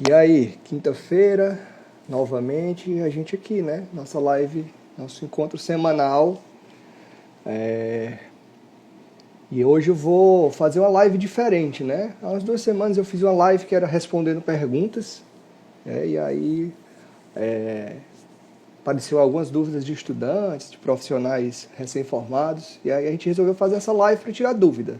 E aí, quinta-feira, novamente, a gente aqui, né? Nossa live, nosso encontro semanal. E hoje eu vou fazer uma live diferente, né? Há umas 2 semanas eu fiz uma live que era respondendo perguntas, e aí apareceu algumas dúvidas de estudantes, de profissionais recém-formados, e aí a gente resolveu fazer essa live para tirar dúvida.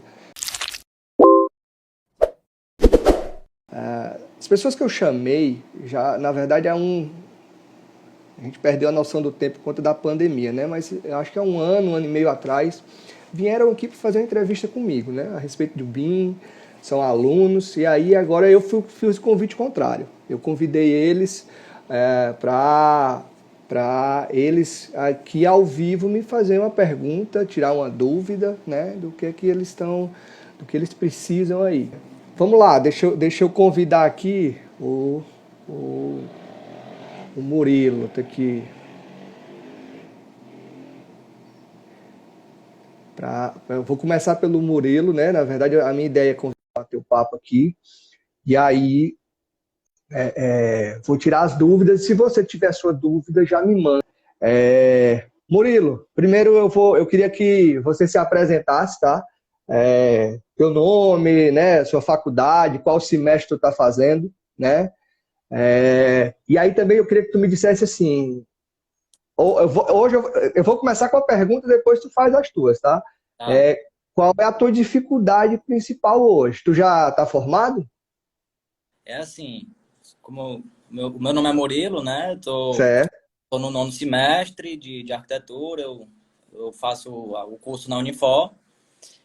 As pessoas que eu chamei, já, na verdade, a gente perdeu a noção do tempo por conta da pandemia, né? Mas eu acho que há um ano e meio atrás, vieram aqui para fazer uma entrevista comigo, né? A respeito do BIM, são alunos, e aí agora eu fiz o convite contrário. Eu convidei eles para eles aqui ao vivo me fazer uma pergunta, tirar uma dúvida, né? Do que eles estão, do que eles precisam aí. Vamos lá, deixa eu convidar aqui o, o Murilo, tá aqui. Eu vou começar pelo Murilo, né? Na verdade, a minha ideia é bater o papo aqui. E aí, vou tirar as dúvidas. Se você tiver sua dúvida, já me manda. Murilo, primeiro eu queria que você se apresentasse, tá? Teu nome, né? Sua faculdade, qual semestre tu está fazendo, né? E aí também eu queria que tu me dissesse assim. Hoje eu vou começar com a pergunta, depois tu faz as tuas, tá? Tá? É, qual é a tua dificuldade principal hoje? Tu já está formado? É assim, como o meu nome é Murilo, né? Certo, Tô no nono semestre de arquitetura, eu faço o curso na Unifor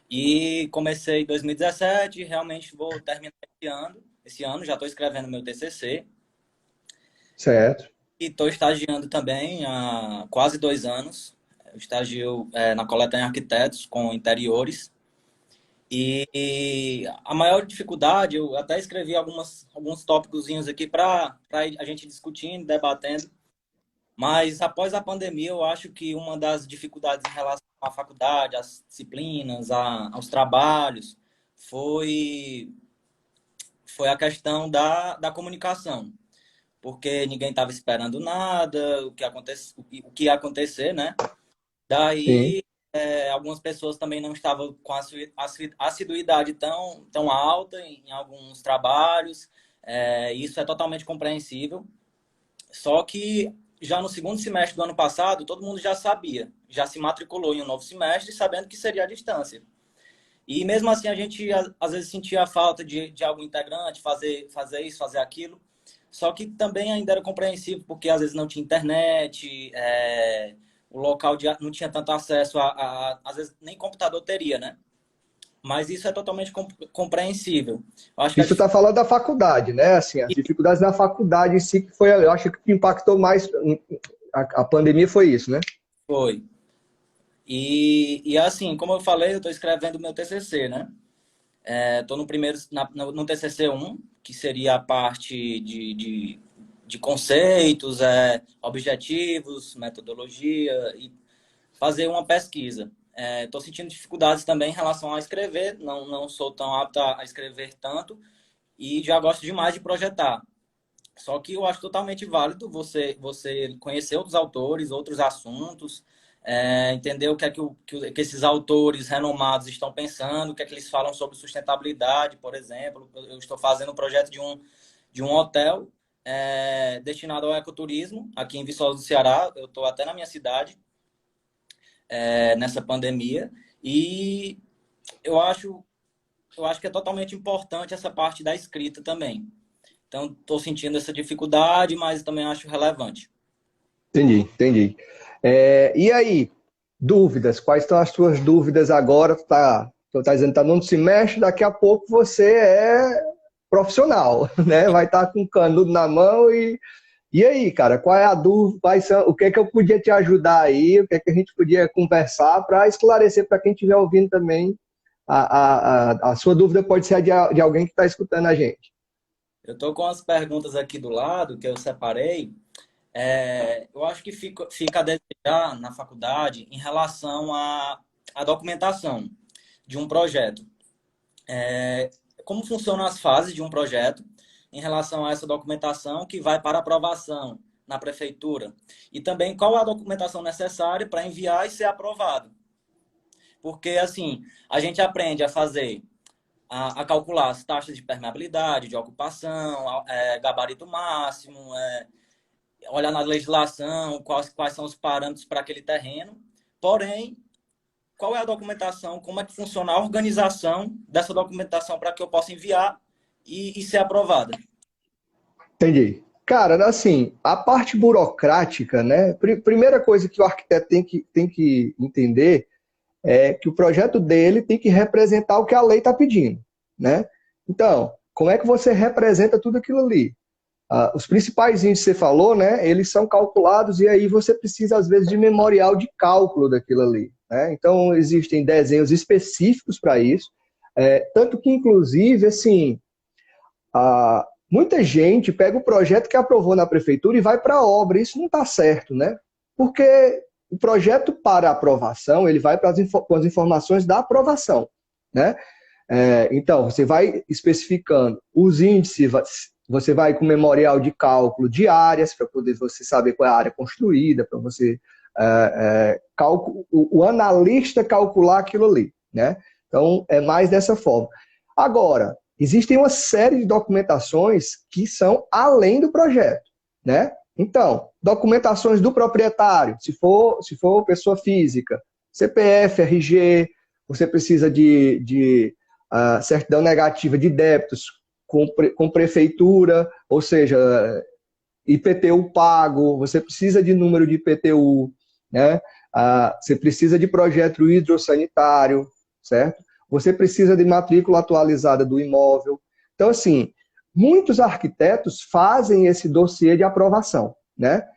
e comecei em 2017, realmente vou terminar esse ano já estou escrevendo meu TCC certo. e estou estagiando também há quase 2 anos. Eu estagio na Coleta em Arquitetos com interiores. E a maior dificuldade, eu até escrevi alguns tópicozinhos aqui para a gente discutindo, debatendo, mas após a pandemia, eu acho que uma das dificuldades em relação à faculdade, às disciplinas, aos trabalhos, foi, foi a questão da comunicação, porque ninguém estava esperando nada, o que ia acontecer, né? Sim. Daí, algumas pessoas também não estavam com a assiduidade tão alta em alguns trabalhos. Isso é totalmente compreensível. Só que já no segundo semestre do ano passado, todo mundo já sabia, já se matriculou em um novo semestre, sabendo que seria à distância. E mesmo assim, a gente às vezes sentia a falta de algum integrante, fazer isso, fazer aquilo. Só que também ainda era compreensível, porque às vezes não tinha internet, o local não tinha tanto acesso às vezes nem computador teria, né? Mas isso é totalmente compreensível. Eu acho que Isso está falando da faculdade, né? Assim, as dificuldades na faculdade em si, que foi, eu acho que o que impactou mais a pandemia foi isso, né? foi. E assim, como eu falei, eu estou escrevendo o meu TCC, né? Estou no primeiro, no TCC 1, que seria a parte de conceitos, objetivos, metodologia e fazer uma pesquisa. Estou sentindo dificuldades também em relação a escrever, não sou tão apto a escrever tanto e já gosto demais de projetar. Só que eu acho totalmente válido você conhecer outros autores, outros assuntos, entender o que é que esses autores renomados estão pensando, o que é que eles falam sobre sustentabilidade, por exemplo. Eu estou fazendo um projeto de um hotel destinado ao ecoturismo aqui em Viçosa do Ceará. Eu estou até na minha cidade nessa pandemia e eu acho, eu acho que é totalmente importante essa parte da escrita também. Então, estou sentindo essa dificuldade, mas também acho relevante. Entendi, entendi. E aí, dúvidas? Quais são as tuas dúvidas agora? Tu tá dizendo que está no semestre, daqui a pouco você é profissional, né? Vai estar com o canudo na mão e aí, cara, qual é a dúvida? O que é que eu podia te ajudar aí? O que é que a gente podia conversar para esclarecer para quem estiver ouvindo também? A sua dúvida pode ser a de alguém que está escutando a gente. Eu estou com as perguntas aqui do lado que eu separei. Eu acho que fica a desejar na faculdade em relação à documentação de um projeto. Como funcionam as fases de um projeto? em relação a essa documentação que vai para aprovação na prefeitura? E também qual a documentação necessária para enviar e ser aprovado? Porque, assim, a gente aprende a fazer, a calcular as taxas de permeabilidade, de ocupação, gabarito máximo, olhar na legislação, quais são os parâmetros para aquele terreno. Porém, qual é a documentação, como é que funciona a organização dessa documentação para que eu possa enviar e ser aprovada? Entendi. Cara, assim, a parte burocrática, né? Primeira coisa que o arquiteto tem que entender é que o projeto dele tem que representar o que a lei está pedindo, né? Então, como é que você representa tudo aquilo ali? Os principais índices que você falou, né? Eles são calculados e aí você precisa, às vezes, de memorial de cálculo daquilo ali, né? Então, existem desenhos específicos para isso, tanto que, inclusive, assim, muita gente pega o projeto que aprovou na prefeitura e vai para a obra. Isso não está certo, né? Porque o projeto para aprovação, ele vai para com as informações da aprovação, né? Então, você vai especificando os índices, você vai com memorial de cálculo de áreas, para poder você saber qual é a área construída, para você, o analista calcular aquilo ali, né? Então, é mais dessa forma. Agora, existem uma série de documentações que são além do projeto, né? Então, documentações do proprietário, se for pessoa física, CPF, RG, você precisa de certidão negativa de débitos com prefeitura, ou seja, IPTU pago, você precisa de número de IPTU, né? Você precisa de projeto hidrossanitário, certo? Você precisa de matrícula atualizada do imóvel. Então, assim, muitos arquitetos fazem esse dossiê de aprovação, né?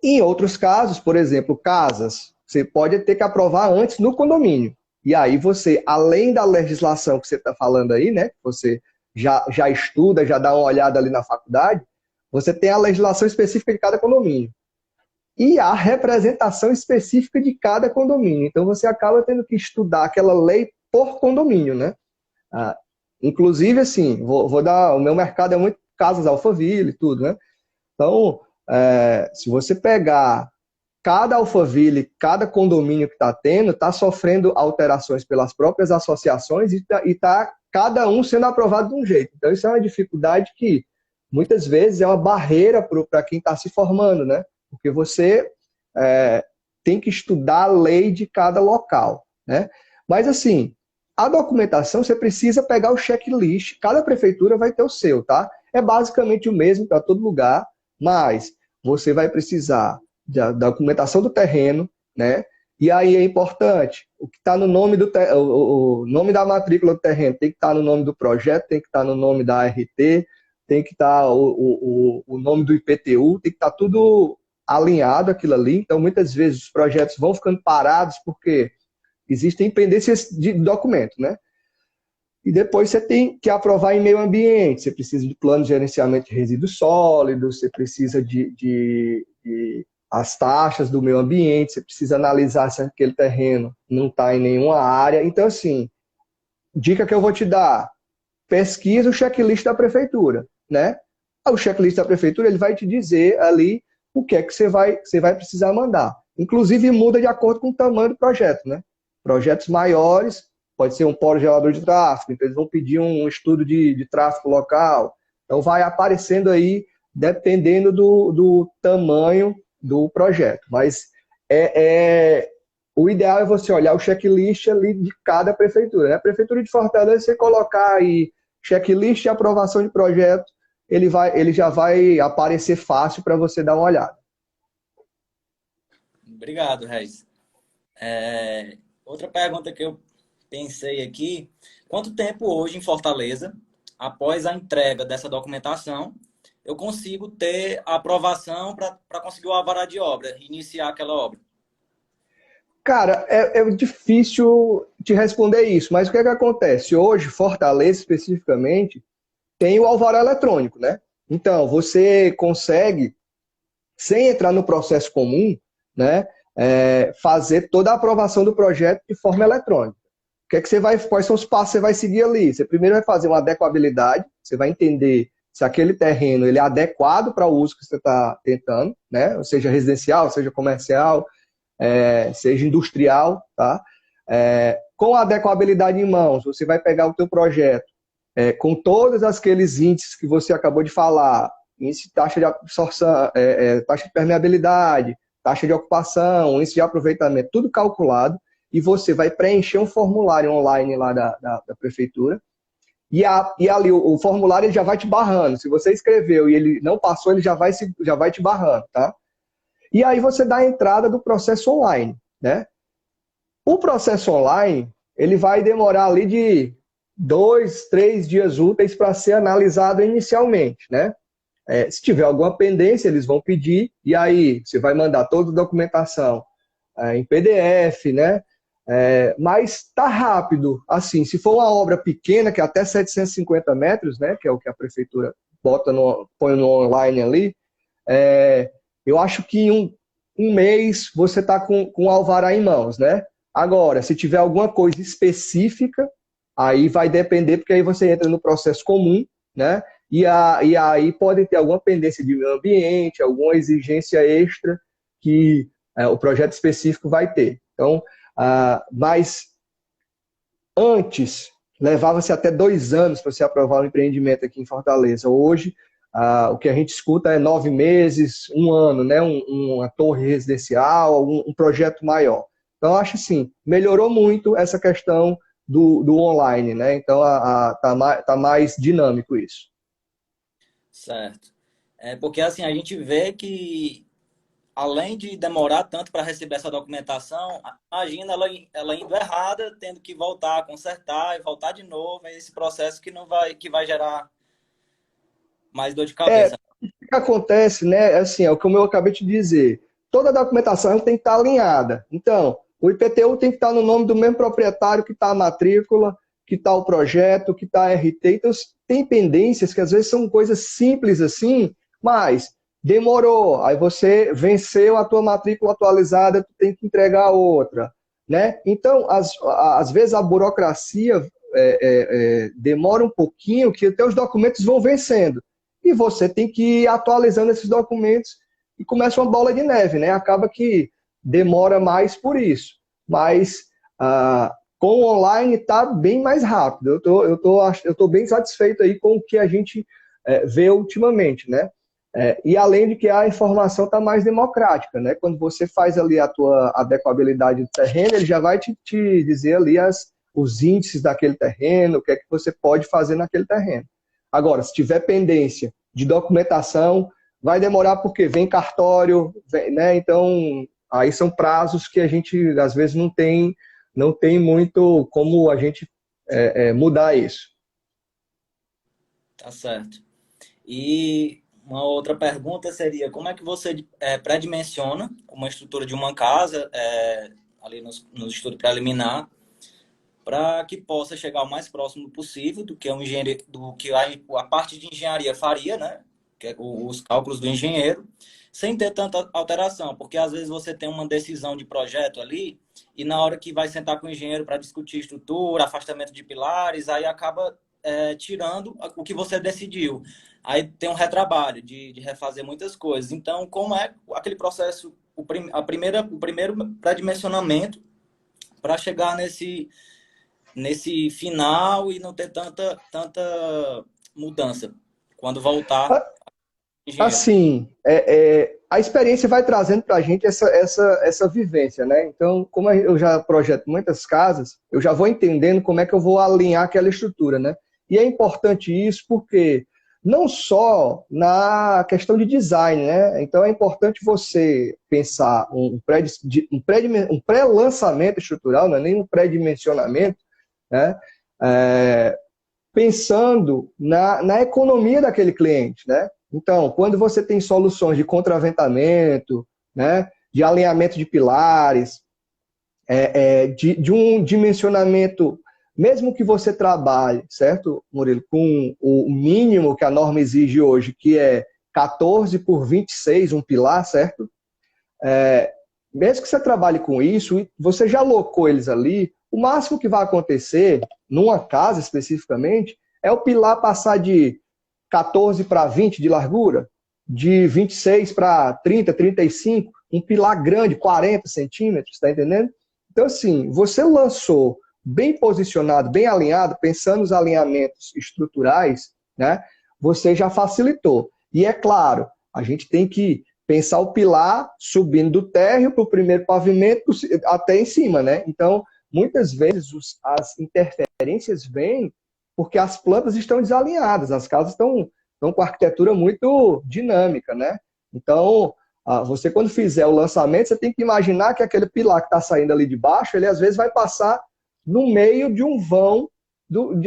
Em outros casos, por exemplo, casas, você pode ter que aprovar antes no condomínio. E aí você, além da legislação que você está falando aí, né? Você já estuda, já dá uma olhada ali na faculdade, você tem a legislação específica de cada condomínio. E a representação específica de cada condomínio. Então, você acaba tendo que estudar aquela lei por condomínio, né? Inclusive, assim, vou dar... O meu mercado é muito casas Alphaville e tudo, né? Então, se você pegar cada Alphaville, cada condomínio que está tendo, está sofrendo alterações pelas próprias associações e está cada um sendo aprovado de um jeito. Então, isso é uma dificuldade que, muitas vezes, é uma barreira para quem está se formando, né? Porque você tem que estudar a lei de cada local, né? Mas, assim, a documentação, você precisa pegar o checklist. Cada prefeitura vai ter o seu, tá? É basicamente o mesmo para todo lugar, mas você vai precisar da documentação do terreno, né? E aí é importante, o que está no nome o nome da matrícula do terreno tem que estar no nome do projeto, tem que estar no nome da ART, tem que estar o nome do IPTU, tem que estar tudo alinhado aquilo ali. Então, muitas vezes, os projetos vão ficando parados porque existem pendências de documento, né? E depois você tem que aprovar em meio ambiente, você precisa de plano de gerenciamento de resíduos sólidos, você precisa de as taxas do meio ambiente, você precisa analisar se aquele terreno não está em nenhuma área. Então, assim, dica que eu vou te dar, pesquisa o checklist da prefeitura, né? O checklist da prefeitura, ele vai te dizer ali o que é que você vai precisar mandar. Inclusive, muda de acordo com o tamanho do projeto, né? Projetos maiores, pode ser um polo gerador de tráfego, então eles vão pedir um estudo de tráfego local. Então, vai aparecendo aí, dependendo do tamanho do projeto. Mas o ideal é você olhar o checklist ali de cada prefeitura, né? A Prefeitura de Fortaleza, você colocar aí checklist de aprovação de projeto, ele já vai aparecer fácil para você dar uma olhada. Obrigado, Reis. Outra pergunta que eu pensei aqui, quanto tempo hoje em Fortaleza, após a entrega dessa documentação, eu consigo ter a aprovação para conseguir o alvará de obra, iniciar aquela obra? Cara, é difícil te responder isso, mas o que é que acontece? Hoje, Fortaleza especificamente, tem o alvará eletrônico, né? Então, você consegue, sem entrar no processo comum, né, fazer toda a aprovação do projeto de forma eletrônica. Quais são os passos que você vai seguir ali? Você primeiro vai fazer uma adequabilidade, Você vai entender se aquele terreno ele é adequado para o uso que você está tentando, né? Seja residencial, seja comercial, seja industrial, tá? Com a adequabilidade em mãos, você vai pegar o teu projeto com todos aqueles índices que você acabou de falar, índice de taxa de absorção, taxa de permeabilidade, taxa de ocupação, índice de aproveitamento, tudo calculado, e você vai preencher um formulário online lá da prefeitura, e ali o formulário ele já vai te barrando. Se você escreveu e ele não passou, ele já vai te barrando, tá? E aí você dá a entrada do processo online, né? O processo online, ele vai demorar ali de 2, 3 dias úteis para ser analisado inicialmente, né? Se tiver alguma pendência, eles vão pedir, e aí você vai mandar toda a documentação em PDF, né? Mas tá rápido, assim, se for uma obra pequena, que é até 750 metros, né? Que é o que a prefeitura põe no online ali, eu acho que em um mês você tá com o alvará em mãos, né? Agora, se tiver alguma coisa específica, aí vai depender, porque aí você entra no processo comum, né? E aí pode ter alguma pendência de meio ambiente, alguma exigência extra que o projeto específico vai ter. Então, mas antes, levava-se até 2 anos para se aprovar um empreendimento aqui em Fortaleza. Hoje, o que a gente escuta é 9 meses, 1 ano, né? Uma torre residencial, um projeto maior. Então, acho assim, melhorou muito essa questão do online, né? Então, tá mais dinâmico isso. Certo. Porque assim, a gente vê que, além de demorar tanto para receber essa documentação, imagina ela indo errada, tendo que voltar, consertar e voltar de novo, é esse processo que vai gerar mais dor de cabeça. O que acontece, né? Assim, é o que eu acabei de dizer. Toda a documentação tem que estar alinhada. Então, o IPTU tem que estar no nome do mesmo proprietário que está a matrícula, que está o projeto, que está a RT. Então, tem pendências que às vezes são coisas simples assim, mas demorou. Aí você venceu a tua matrícula atualizada, tu tem que entregar outra, né? Então, às vezes a burocracia demora um pouquinho, que até os documentos vão vencendo. E você tem que ir atualizando esses documentos e começa uma bola de neve, né? Acaba que demora mais por isso. Mas com o online está bem mais rápido. Eu tô bem satisfeito aí com o que a gente vê ultimamente, né? E além de que a informação está mais democrática, né? Quando você faz ali a tua adequabilidade do terreno, ele já vai te dizer ali os índices daquele terreno, o que é que você pode fazer naquele terreno. Agora, se tiver pendência de documentação, vai demorar porque vem cartório, né? Então, aí são prazos que a gente, às vezes, não tem muito como a gente mudar isso. Tá certo. E uma outra pergunta seria, como é que você pré-dimensiona uma estrutura de uma casa, ali no estudo preliminar, para que possa chegar o mais próximo possível do que a parte de engenharia faria, né? Que é os cálculos do engenheiro, sem ter tanta alteração, porque às vezes você tem uma decisão de projeto ali e na hora que vai sentar com o engenheiro para discutir estrutura, afastamento de pilares, aí acaba tirando o que você decidiu. Aí tem um retrabalho de refazer muitas coisas. Então, como é aquele processo, o primeiro pré-dimensionamento para chegar nesse final e não ter tanta mudança quando voltar engenheiro? Assim, a experiência vai trazendo para a gente essa vivência, né? Então, como eu já projeto muitas casas, eu já vou entendendo como é que eu vou alinhar aquela estrutura, né? E é importante isso porque não só na questão de design, né? Então, é importante você pensar um pré-lançamento estrutural, não é nem um pré-dimensionamento, né? Pensando na economia daquele cliente, né? Então, quando você tem soluções de contraventamento, né, de alinhamento de pilares, de um dimensionamento, mesmo que você trabalhe, certo, Murilo, com o mínimo que a norma exige hoje, que é 14 por 26, um pilar, certo? Mesmo que você trabalhe com isso, você já alocou eles ali, o máximo que vai acontecer, numa casa especificamente, É o pilar passar de 14 para 20 de largura, de 26 para 30, 35, um pilar grande, 40 centímetros, tá entendendo? Então, assim, você lançou bem posicionado, bem alinhado, pensando nos alinhamentos estruturais, né? Você já facilitou. E é claro, a gente tem que pensar o pilar subindo do térreo para o primeiro pavimento até em cima, né? Então, muitas vezes as interferências vêm porque as plantas estão desalinhadas, as casas estão com a arquitetura muito dinâmica, né? Então, você quando fizer o lançamento, você tem que imaginar que aquele pilar que está saindo ali de baixo, ele às vezes vai passar no meio de um vão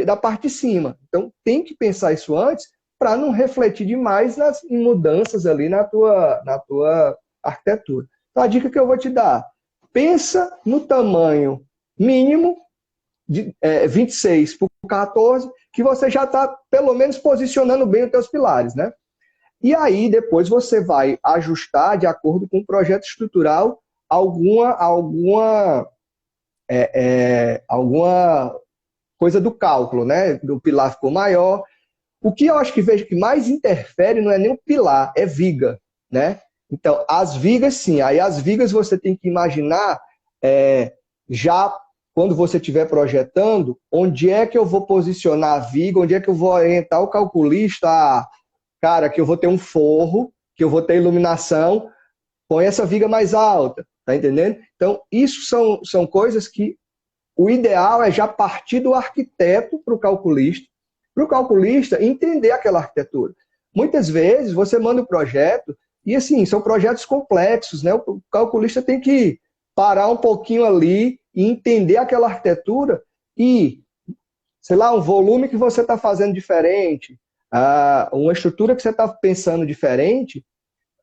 da parte de cima. Então, tem que pensar isso antes para não refletir demais em mudanças ali na tua arquitetura. Então, a dica que eu vou te dar, pensa no tamanho mínimo de 26 por 14, que você já está, pelo menos, posicionando bem os teus pilares, né? E aí, depois você vai ajustar, de acordo com o projeto estrutural, alguma coisa do cálculo, né? Do pilar ficou maior. O que eu acho que vejo que mais interfere não é nem o pilar, é viga, né? Então, as vigas, sim. Aí as vigas você tem que imaginar já quando você estiver projetando, onde é que eu vou posicionar a viga, onde é que eu vou orientar o calculista cara, que eu vou ter um forro, que eu vou ter iluminação, põe essa viga mais alta, tá entendendo? Então, isso são coisas que o ideal é já partir do arquiteto para o calculista entender aquela arquitetura. Muitas vezes você manda o projeto e, assim, são projetos complexos, né? O calculista tem que parar um pouquinho ali e entender aquela arquitetura e, sei lá, um volume que você está fazendo diferente, uma estrutura que você está pensando diferente,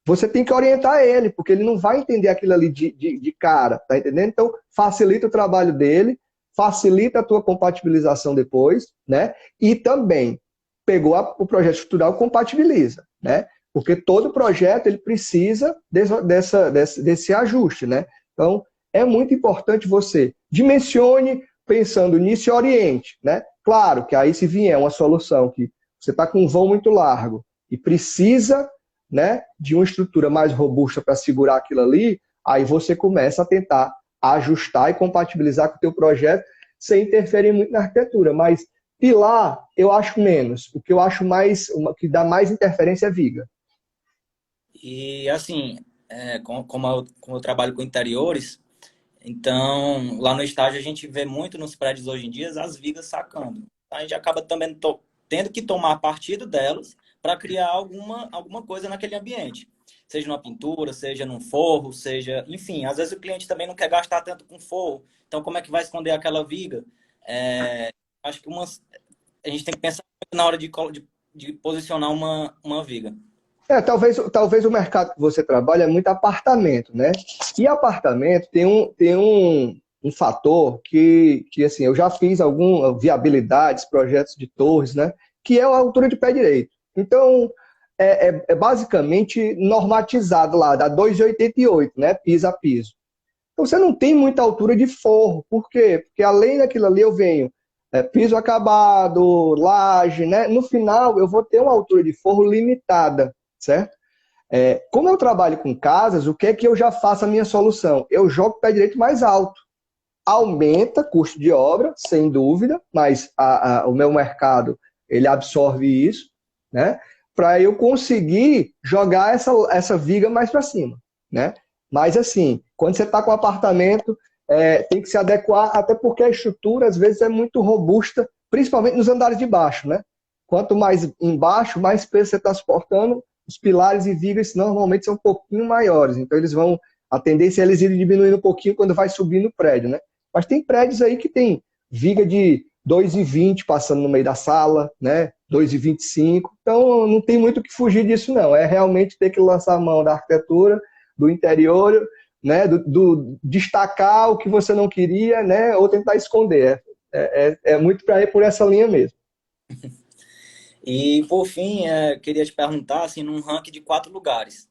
você tem que orientar ele, porque ele não vai entender aquilo ali de cara, tá entendendo? Então, facilita o trabalho dele, facilita a tua compatibilização depois, né? E também, pegou o projeto estrutural, compatibiliza, né? Porque todo projeto, ele precisa desse ajuste, né? Então, é muito importante você dimensione pensando nisso e oriente, né? Claro que aí se vier uma solução que você está com um vão muito largo e precisa, né, de uma estrutura mais robusta para segurar aquilo ali, aí você começa a tentar ajustar e compatibilizar com o teu projeto sem interferir muito na arquitetura. Mas pilar, eu acho menos. O que eu acho mais, que dá mais interferência é viga. E assim, como eu trabalho com interiores, então lá no estágio a gente vê muito nos prédios hoje em dia as vigas sacando. A gente acaba também tendo que tomar partido delas para criar alguma coisa naquele ambiente. Seja numa pintura, seja num forro, seja... Enfim, às vezes o cliente também não quer gastar tanto com forro. Então, como é que vai esconder aquela viga? Acho que a gente tem que pensar muito na hora de posicionar uma viga. Talvez o mercado que você trabalha é muito apartamento, né? E apartamento tem um fator que, assim, eu já fiz algumas viabilidades, projetos de torres, né? Que é a altura de pé direito. Então, é basicamente normatizado lá, dá 2,88, né? Piso a piso. Então, você não tem muita altura de forro. Por quê? Porque além daquilo ali eu venho piso acabado, laje, né? No final, eu vou ter uma altura de forro limitada, certo? Como eu trabalho com casas, o que é que eu já faço a minha solução? Eu jogo o pé direito mais alto. Aumenta custo de obra, sem dúvida, mas o meu mercado ele absorve isso, né? Para eu conseguir jogar essa viga mais para cima, né? Mas assim, quando você está com apartamento, tem que se adequar, até porque a estrutura às vezes é muito robusta, principalmente nos andares de baixo, né? Quanto mais embaixo, mais peso você está suportando, os pilares e vigas normalmente são um pouquinho maiores, então a tendência é eles irem diminuindo um pouquinho quando vai subindo o prédio, né? Mas tem prédios aí que tem viga de 2,20 passando no meio da sala, né? 2,25. Então não tem muito o que fugir disso, não. É realmente ter que lançar a mão da arquitetura, do interior, né? Do destacar o que você não queria, né? Ou tentar esconder. É muito para ir por essa linha mesmo. E, por fim, queria te perguntar, assim, num ranking de 4 lugares,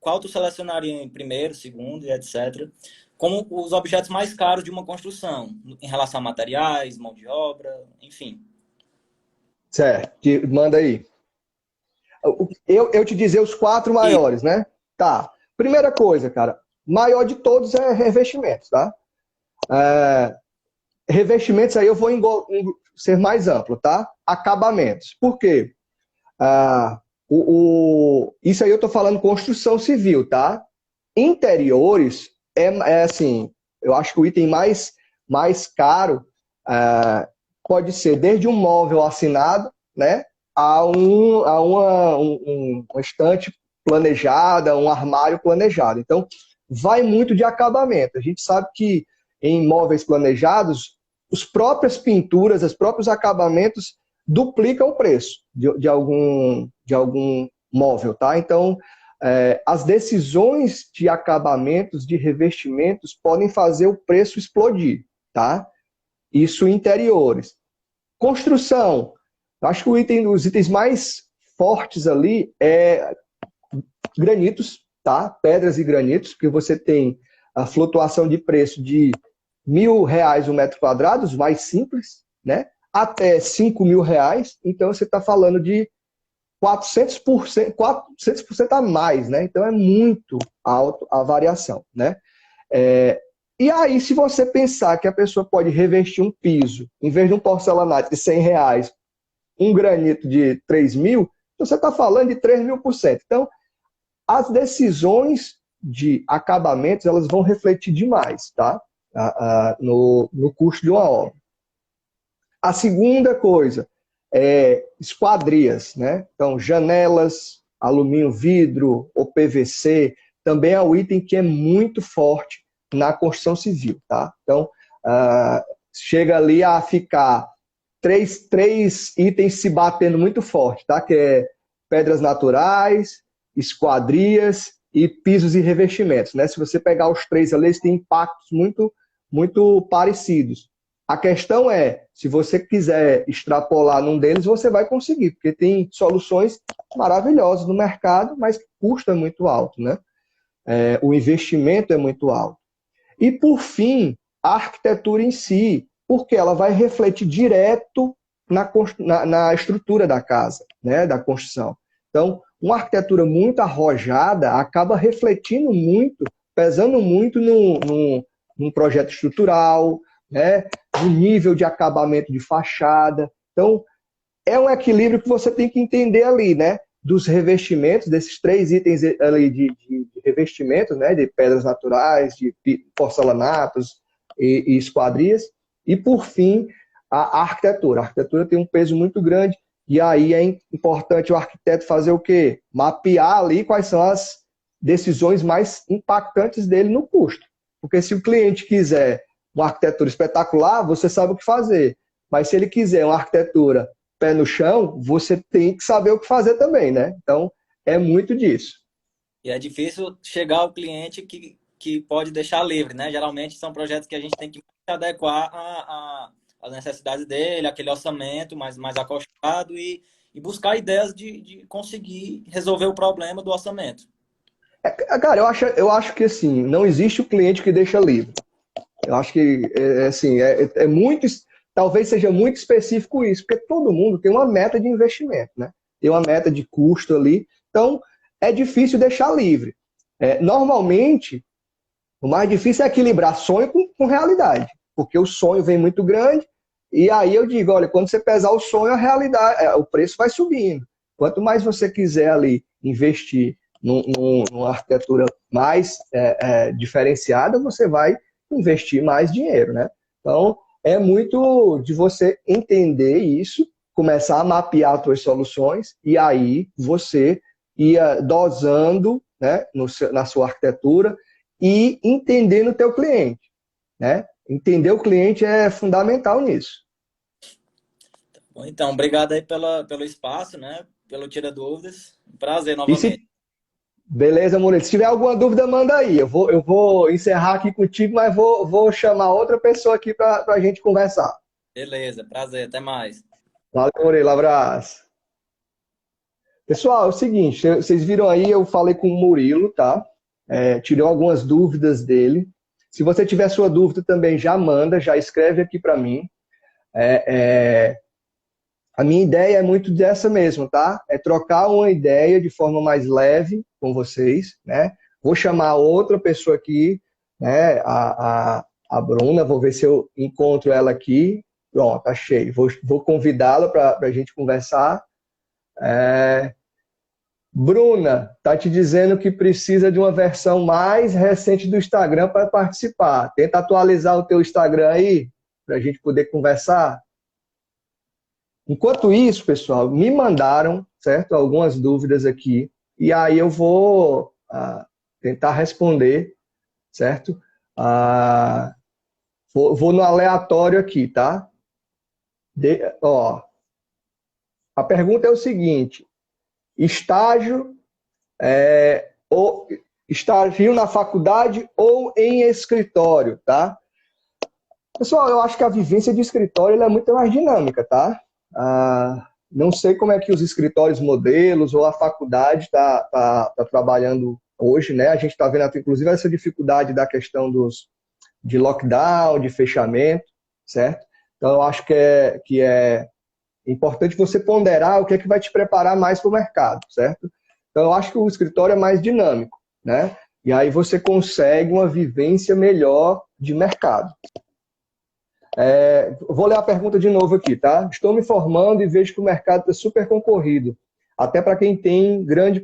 qual tu selecionaria em primeiro, segundo e etc., como os objetos mais caros de uma construção, em relação a materiais, mão de obra, enfim. Certo, manda aí. Eu te dizer os quatro E, maiores, né? Tá. Primeira coisa, cara, maior de todos é revestimentos, tá? É, revestimentos aí eu vou ser mais amplo, tá? Acabamentos. Por quê? Ah, isso aí eu tô falando construção civil, tá? Interiores é assim, eu acho que o item mais caro pode ser desde um móvel assinado, né, uma estante planejada, um armário planejado. Então, vai muito de acabamento. A gente sabe que em móveis planejados, as próprias pinturas, os próprios acabamentos duplicam o preço de algum móvel, tá? Então, as decisões de acabamentos, de revestimentos, podem fazer o preço explodir, tá? Isso interiores. Construção. Acho que os itens mais fortes ali é granitos, tá? Pedras e granitos, que você tem a flutuação de preço de R$ 1.000 o metro quadrado, os mais simples, né? Até R$ 5.000. Então você está falando de 400% a mais, né? Então é muito alto a variação, né? E aí, se você pensar que a pessoa pode revestir um piso, em vez de um porcelanato de R$ 100, um granito de 3.000, você está falando de 3.000%. Então, as decisões de acabamentos, elas vão refletir demais, tá? No custo de uma obra. A segunda coisa é esquadrias, né? Então, janelas, alumínio, vidro ou PVC, também é um item que é muito forte na construção civil, tá? Então, chega ali a ficar três itens se batendo muito forte, tá? Que é pedras naturais, esquadrias e pisos e revestimentos, né? Se você pegar os três ali, eles têm impactos muito, muito parecidos. A questão é, se você quiser extrapolar num deles, você vai conseguir, porque tem soluções maravilhosas no mercado, mas custa muito alto, né? O investimento é muito alto. E, por fim, a arquitetura em si, porque ela vai refletir direto na estrutura da casa, né, da construção. Então, uma arquitetura muito arrojada acaba refletindo muito, pesando muito num projeto estrutural, né, no nível de acabamento de fachada. Então, é um equilíbrio que você tem que entender ali, né? Dos revestimentos, desses três itens ali de revestimentos, né? De pedras naturais, de porcelanatos e esquadrias. E, por fim, a arquitetura. A arquitetura tem um peso muito grande e aí é importante o arquiteto fazer o quê? Mapear ali quais são as decisões mais impactantes dele no custo. Porque se o cliente quiser uma arquitetura espetacular, você sabe o que fazer. Mas se ele quiser uma arquitetura pé no chão, você tem que saber o que fazer também, né? Então, é muito disso. e é difícil chegar ao cliente que pode deixar livre, né? Geralmente são projetos que a gente tem que se adequar às necessidades dele, aquele orçamento mais acostado e buscar ideias de conseguir resolver o problema do orçamento. Cara, eu acho que assim, não existe o cliente que deixa livre. Eu acho que assim, é muito, talvez seja muito específico isso, porque todo mundo tem uma meta de investimento, né? Tem uma meta de custo ali. Então, é difícil deixar livre. Normalmente, o mais difícil é equilibrar sonho com realidade, porque o sonho vem muito grande, e aí eu digo, olha, quando você pesar o sonho, a realidade, o preço vai subindo. Quanto mais você quiser ali investir numa arquitetura mais diferenciada, você vai investir mais dinheiro, né? Então, é muito de você entender isso, começar a mapear as suas soluções, e aí você ia dosando, né, na sua arquitetura, e entendendo o teu cliente, né? Entender o cliente é fundamental nisso. Bom, então, obrigado aí pelo espaço, né? Pelo tira dúvidas. Prazer E novamente. se, beleza, Murilo, se tiver alguma dúvida, manda aí. Eu vou encerrar aqui contigo, mas vou chamar outra pessoa aqui para a gente conversar. Beleza, prazer, até mais. Valeu, Murilo, abraço. Pessoal, é o seguinte, vocês viram aí, eu falei com o Murilo, tá? Tirei algumas dúvidas dele. Se você tiver sua dúvida também, já manda, já escreve aqui para mim. É, A minha ideia é muito dessa mesmo, tá? É trocar uma ideia de forma mais leve com vocês, né? Vou chamar outra pessoa aqui, né? A Bruna, vou ver se eu encontro ela aqui. Pronto, achei. Vou convidá-la para a gente conversar. É, Bruna, tá te dizendo que precisa de uma versão mais recente do Instagram para participar. Tenta atualizar o teu Instagram aí, para a gente poder conversar. Enquanto isso, pessoal, me mandaram, certo, algumas dúvidas aqui, e aí eu vou tentar responder, certo? Ah, vou no aleatório aqui, tá? Ó, a pergunta é o seguinte: estágio ou estágio na faculdade ou em escritório, tá? Pessoal, eu acho que a vivência de escritório ela é muito mais dinâmica, tá? Não sei como é que os escritórios modelos ou a faculdade está trabalhando hoje, né? A gente está vendo, inclusive, essa dificuldade da questão de lockdown, de fechamento, certo? Então, eu acho que é importante você ponderar o que é que vai te preparar mais para o mercado, certo? Então, eu acho que o escritório é mais dinâmico, né? E aí você consegue uma vivência melhor de mercado. Vou ler a pergunta de novo aqui, tá? Estou me formando e vejo que o mercado está super concorrido. Até para quem tem grande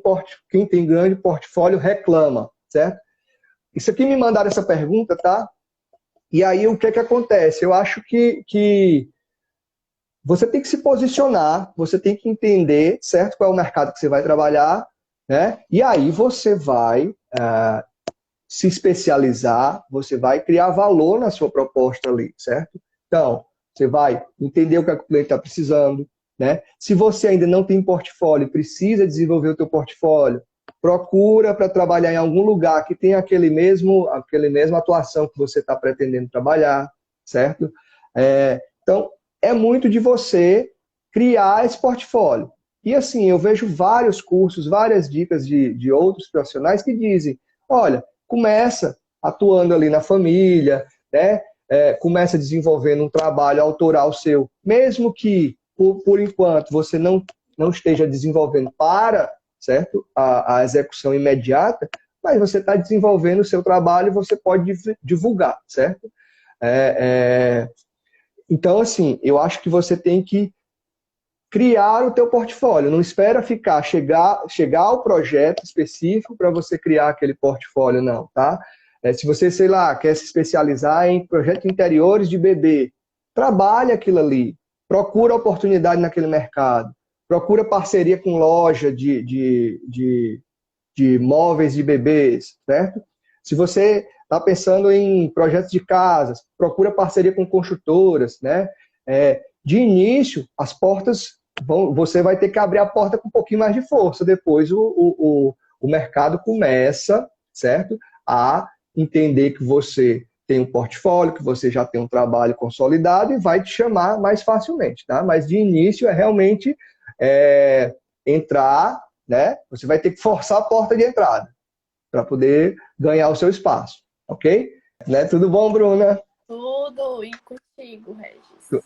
portfólio reclama, certo? Isso aqui me mandaram essa pergunta, tá? E aí o que é que acontece? Eu acho que você tem que se posicionar, você tem que entender, certo? Qual é o mercado que você vai trabalhar, né? E aí você vai se especializar, você vai criar valor na sua proposta ali, certo? Então, você vai entender o que o cliente está precisando, né? Se você ainda não tem portfólio, precisa desenvolver o teu portfólio, procura para trabalhar em algum lugar que tenha aquele mesmo atuação que você está pretendendo trabalhar, certo? Então, é muito de você criar esse portfólio. E assim, eu vejo vários cursos, várias dicas de outros profissionais que dizem, olha, começa atuando ali na família, né? Começa desenvolvendo um trabalho autoral seu, mesmo que por enquanto você não esteja desenvolvendo para, certo, a execução imediata, mas você está desenvolvendo o seu trabalho e você pode divulgar, certo? Então, assim, eu acho que você tem que criar o teu portfólio. Não espera chegar ao projeto específico para você criar aquele portfólio, não, tá? Se você, sei lá, quer se especializar em projetos interiores de bebê, trabalhe aquilo ali. Procura oportunidade naquele mercado. Procura parceria com loja de móveis de bebês, certo? Se você está pensando em projetos de casas, procura parceria com construtoras, né? De início, as portas você vai ter que abrir a porta com um pouquinho mais de força. Depois o mercado começa, certo? A entender que você tem um portfólio, que você já tem um trabalho consolidado e vai te chamar mais facilmente, tá? Mas de início é realmente entrar, né? Você vai ter que forçar a porta de entrada para poder ganhar o seu espaço, ok? Né? Tudo bom, Bruna? Tudo, e contigo, Regis?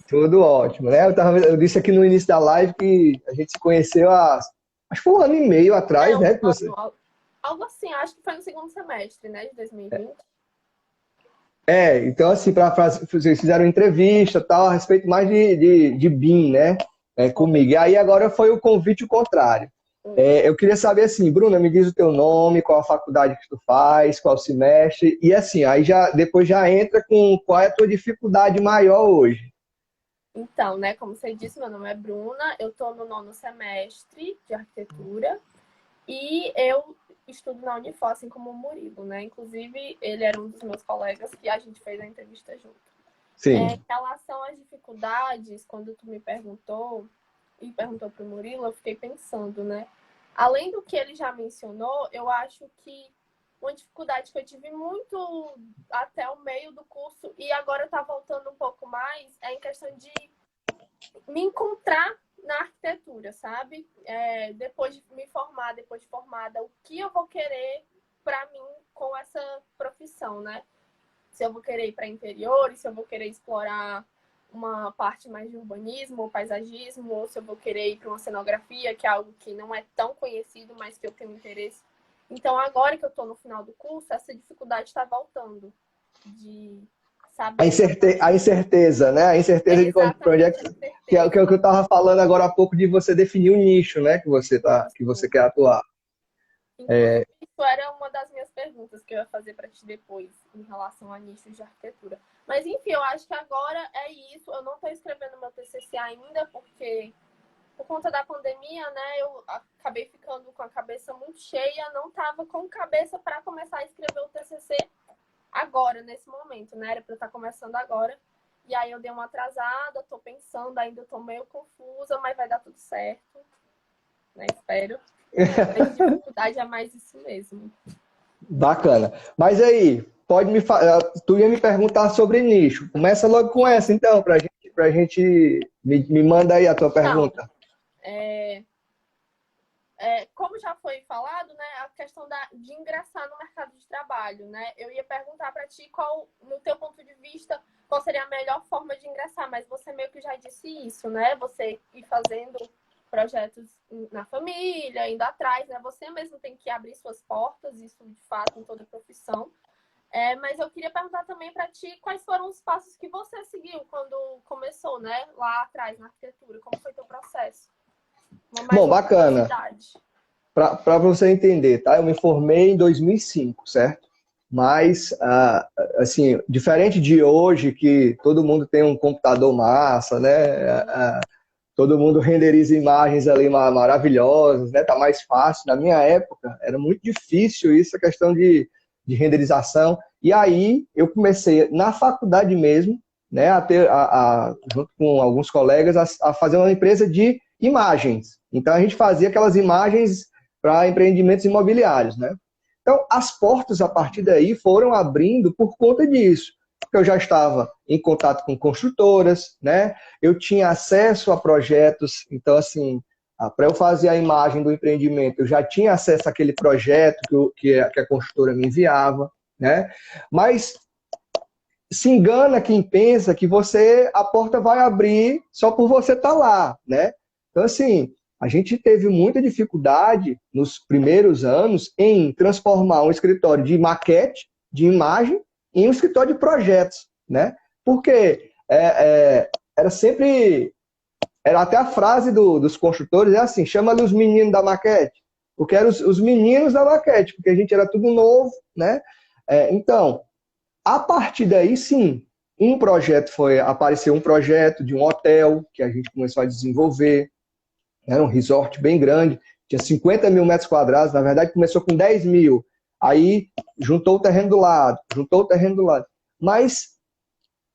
Tudo ótimo, né? Eu disse aqui no início da live que a gente se conheceu acho que foi 1 ano e meio atrás, Não, né? Que você... algo assim, acho que foi no segundo semestre, né, de 2020. Então assim, vocês fizeram entrevista tal, a respeito mais de BIM, né? Comigo. E aí agora foi o convite contrário. Eu queria saber assim, Bruna, me diz o teu nome, qual a faculdade que tu faz, qual semestre, e assim, aí depois já entra com qual é a tua dificuldade maior hoje. Então, né, como você disse, meu nome é Bruna, eu estou no 9º semestre de arquitetura e eu estudo na Unifor, assim como o Murilo, né? Inclusive, ele era um dos meus colegas que a gente fez a entrevista junto. Sim. Em relação às dificuldades, quando tu me perguntou e perguntou para o Murilo, eu fiquei pensando, né? Além do que ele já mencionou, eu acho que uma dificuldade que eu tive muito até o meio do curso e agora está voltando um pouco mais é em questão de me encontrar na arquitetura, sabe? Depois de me formar, depois de formada, o que eu vou querer para mim com essa profissão, né? Se eu vou querer ir para interiores, se eu vou querer explorar uma parte mais de urbanismo ou paisagismo, ou se eu vou querer ir para uma cenografia, que é algo que não é tão conhecido, mas que eu tenho interesse. Então, agora que eu estou no final do curso, essa dificuldade está voltando de saber... A incerteza, né? A incerteza de onde é que é o que eu estava falando agora há pouco, de você definir o nicho, né? Que você quer atuar. Isso era uma das minhas perguntas que eu ia fazer para ti depois, em relação a nichos de arquitetura. Mas, enfim, eu acho que agora é isso. Eu não estou escrevendo meu TCC ainda, porque, por conta da pandemia, né, eu acabei ficando com a cabeça muito cheia, não estava com cabeça para começar a escrever o TCC agora, nesse momento, né? Era para eu estar começando agora. E aí eu dei uma atrasada, estou pensando, ainda estou meio confusa, mas vai dar tudo certo, né? Espero. A dificuldade é mais isso mesmo. Bacana. Mas aí, tu ia me perguntar sobre nicho. Começa logo com essa, então, pra gente me manda aí a tua pergunta. Como já foi falado, né, a questão de ingressar no mercado de trabalho, né? Eu ia perguntar para ti qual, no teu ponto de vista, qual seria a melhor forma de ingressar, mas você meio que já disse isso, né? Você ir fazendo projetos na família, indo atrás, né? Você mesmo tem que abrir suas portas, isso de fato em toda profissão. Mas eu queria perguntar também para ti quais foram os passos que você seguiu quando começou, né? Lá atrás na arquitetura, como foi teu processo? Bom, bacana. Para você entender, tá? Eu me formei em 2005, certo? Mas, assim, diferente de hoje, que todo mundo tem um computador massa, né? Todo mundo renderiza imagens ali maravilhosas, né? Tá mais fácil. Na minha época, era muito difícil isso, a questão de renderização. E aí, eu comecei, na faculdade mesmo, né? Junto com alguns colegas, a fazer uma empresa de imagens. Então, a gente fazia aquelas imagens para empreendimentos imobiliários, né? Então, as portas, a partir daí, foram abrindo por conta disso. Porque eu já estava em contato com construtoras, né? Eu tinha acesso a projetos. Então, assim, para eu fazer a imagem do empreendimento, eu já tinha acesso àquele projeto que a construtora me enviava, né? Mas se engana quem pensa que a porta vai abrir só por você estar lá, né? Então, assim, a gente teve muita dificuldade nos primeiros anos em transformar um escritório de maquete, de imagem, em um escritório de projetos, né? Porque era sempre... Era até a frase dos construtores, é assim, chama ali os meninos da maquete, porque eram os meninos da maquete, porque a gente era tudo novo, né? Então, a partir daí, sim, apareceu um projeto de um hotel que a gente começou a desenvolver. Era um resort bem grande, tinha 50 mil metros quadrados, na verdade começou com 10 mil. Aí juntou o terreno do lado. Mas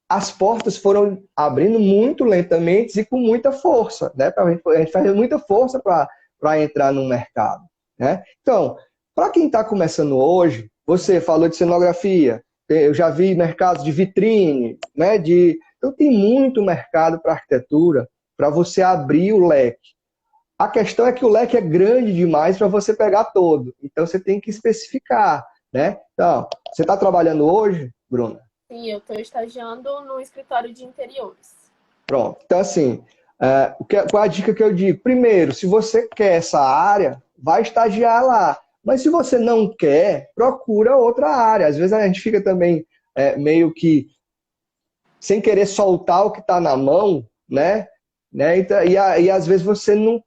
as portas foram abrindo muito lentamente e com muita força, né? A gente faz muita força para entrar no mercado, né? Então, para quem está começando hoje, você falou de cenografia, eu já vi mercados de vitrine, né? Então tem muito mercado para arquitetura, para você abrir o leque. A questão é que o leque é grande demais para você pegar todo. Então, você tem que especificar, né? Então, você está trabalhando hoje, Bruna? Sim, eu estou estagiando no escritório de interiores. Pronto. Então, assim, qual é a dica que eu digo? Primeiro, se você quer essa área, vai estagiar lá. Mas se você não quer, procura outra área. Às vezes a gente fica também meio que sem querer soltar o que está na mão, né? Então, e às vezes você não...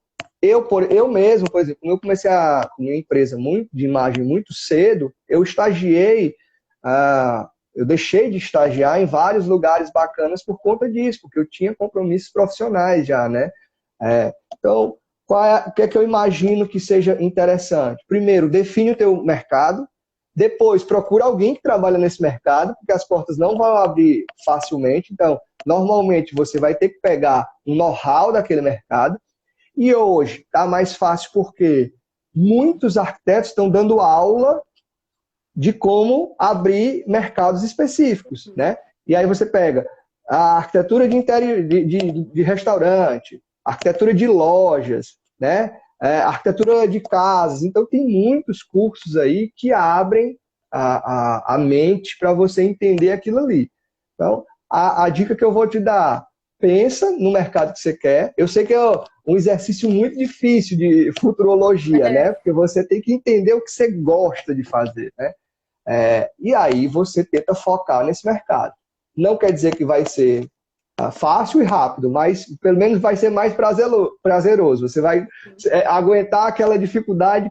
Eu mesmo, por exemplo, quando eu comecei com minha empresa de imagem muito cedo, eu estagiei, eu deixei de estagiar em vários lugares bacanas por conta disso, porque eu tinha compromissos profissionais já, né? Então, o que é que eu imagino que seja interessante? Primeiro, define o teu mercado, depois procura alguém que trabalha nesse mercado, porque as portas não vão abrir facilmente, então, normalmente você vai ter que pegar um know-how daquele mercado. E hoje está mais fácil porque muitos arquitetos estão dando aula de como abrir mercados específicos, né? E aí você pega a arquitetura de interior, de restaurante, arquitetura de lojas, né? Arquitetura de casas. Então tem muitos cursos aí que abrem a mente para você entender aquilo ali. Então, a dica que eu vou te dar, pensa no mercado que você quer. Eu sei que é um exercício muito difícil de futurologia, né? Porque você tem que entender o que você gosta de fazer, né? E aí você tenta focar nesse mercado. Não quer dizer que vai ser fácil e rápido, mas pelo menos vai ser mais prazeroso. Você vai aguentar aquela dificuldade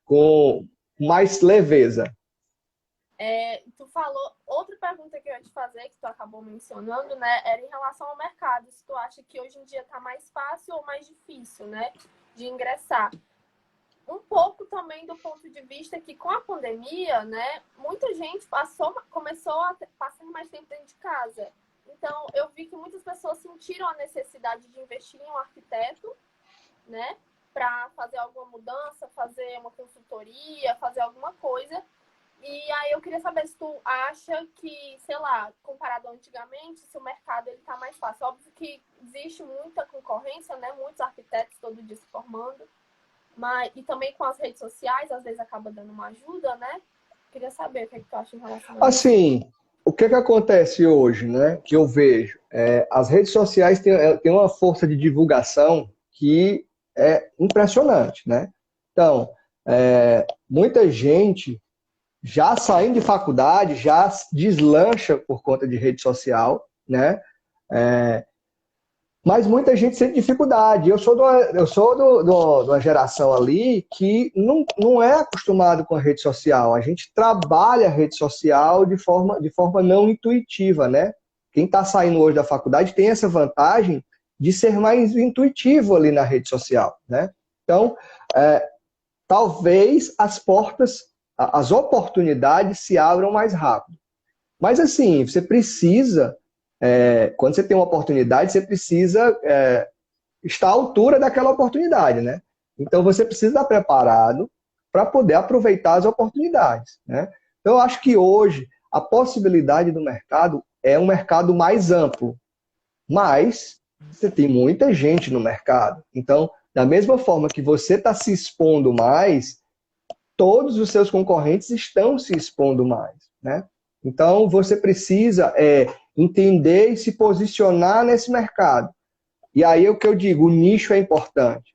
com mais leveza. Tu falou, outra pergunta que eu ia te fazer, que tu acabou mencionando, né, era em relação ao mercado. Se tu acha que hoje em dia tá mais fácil ou mais difícil, né, de ingressar. Um pouco também do ponto de vista que com a pandemia, né, muita gente começou a passar mais tempo dentro de casa. Então, eu vi que muitas pessoas sentiram a necessidade de investir em um arquiteto, né, para fazer alguma mudança, fazer uma consultoria, fazer alguma coisa. E aí eu queria saber se tu acha que, sei lá, comparado antigamente, se o mercado ele tá mais fácil. Óbvio que existe muita concorrência, né, muitos arquitetos todo dia se formando. E também com as redes sociais, às vezes acaba dando uma ajuda, né? Queria saber o que tu acha em relação a isso. Assim, o que acontece hoje, né? Que eu vejo, as redes sociais têm uma força de divulgação que é impressionante, né? Então, muita gente já saindo de faculdade já deslancha por conta de rede social, né? Mas muita gente sente dificuldade. Eu sou de uma geração ali que não é acostumado com a rede social. A gente trabalha a rede social de forma não intuitiva, né? Quem está saindo hoje da faculdade tem essa vantagem de ser mais intuitivo ali na rede social, né? Então, talvez as oportunidades se abram mais rápido. Mas assim, você precisa... quando você tem uma oportunidade, você precisa estar à altura daquela oportunidade, né? Então, você precisa estar preparado para poder aproveitar as oportunidades, né? Então, eu acho que hoje a possibilidade do mercado é um mercado mais amplo, mas você tem muita gente no mercado. Então, da mesma forma que você está se expondo mais, todos os seus concorrentes estão se expondo mais, né? Então, você precisa entender e se posicionar nesse mercado. E aí é o que eu digo, o nicho é importante.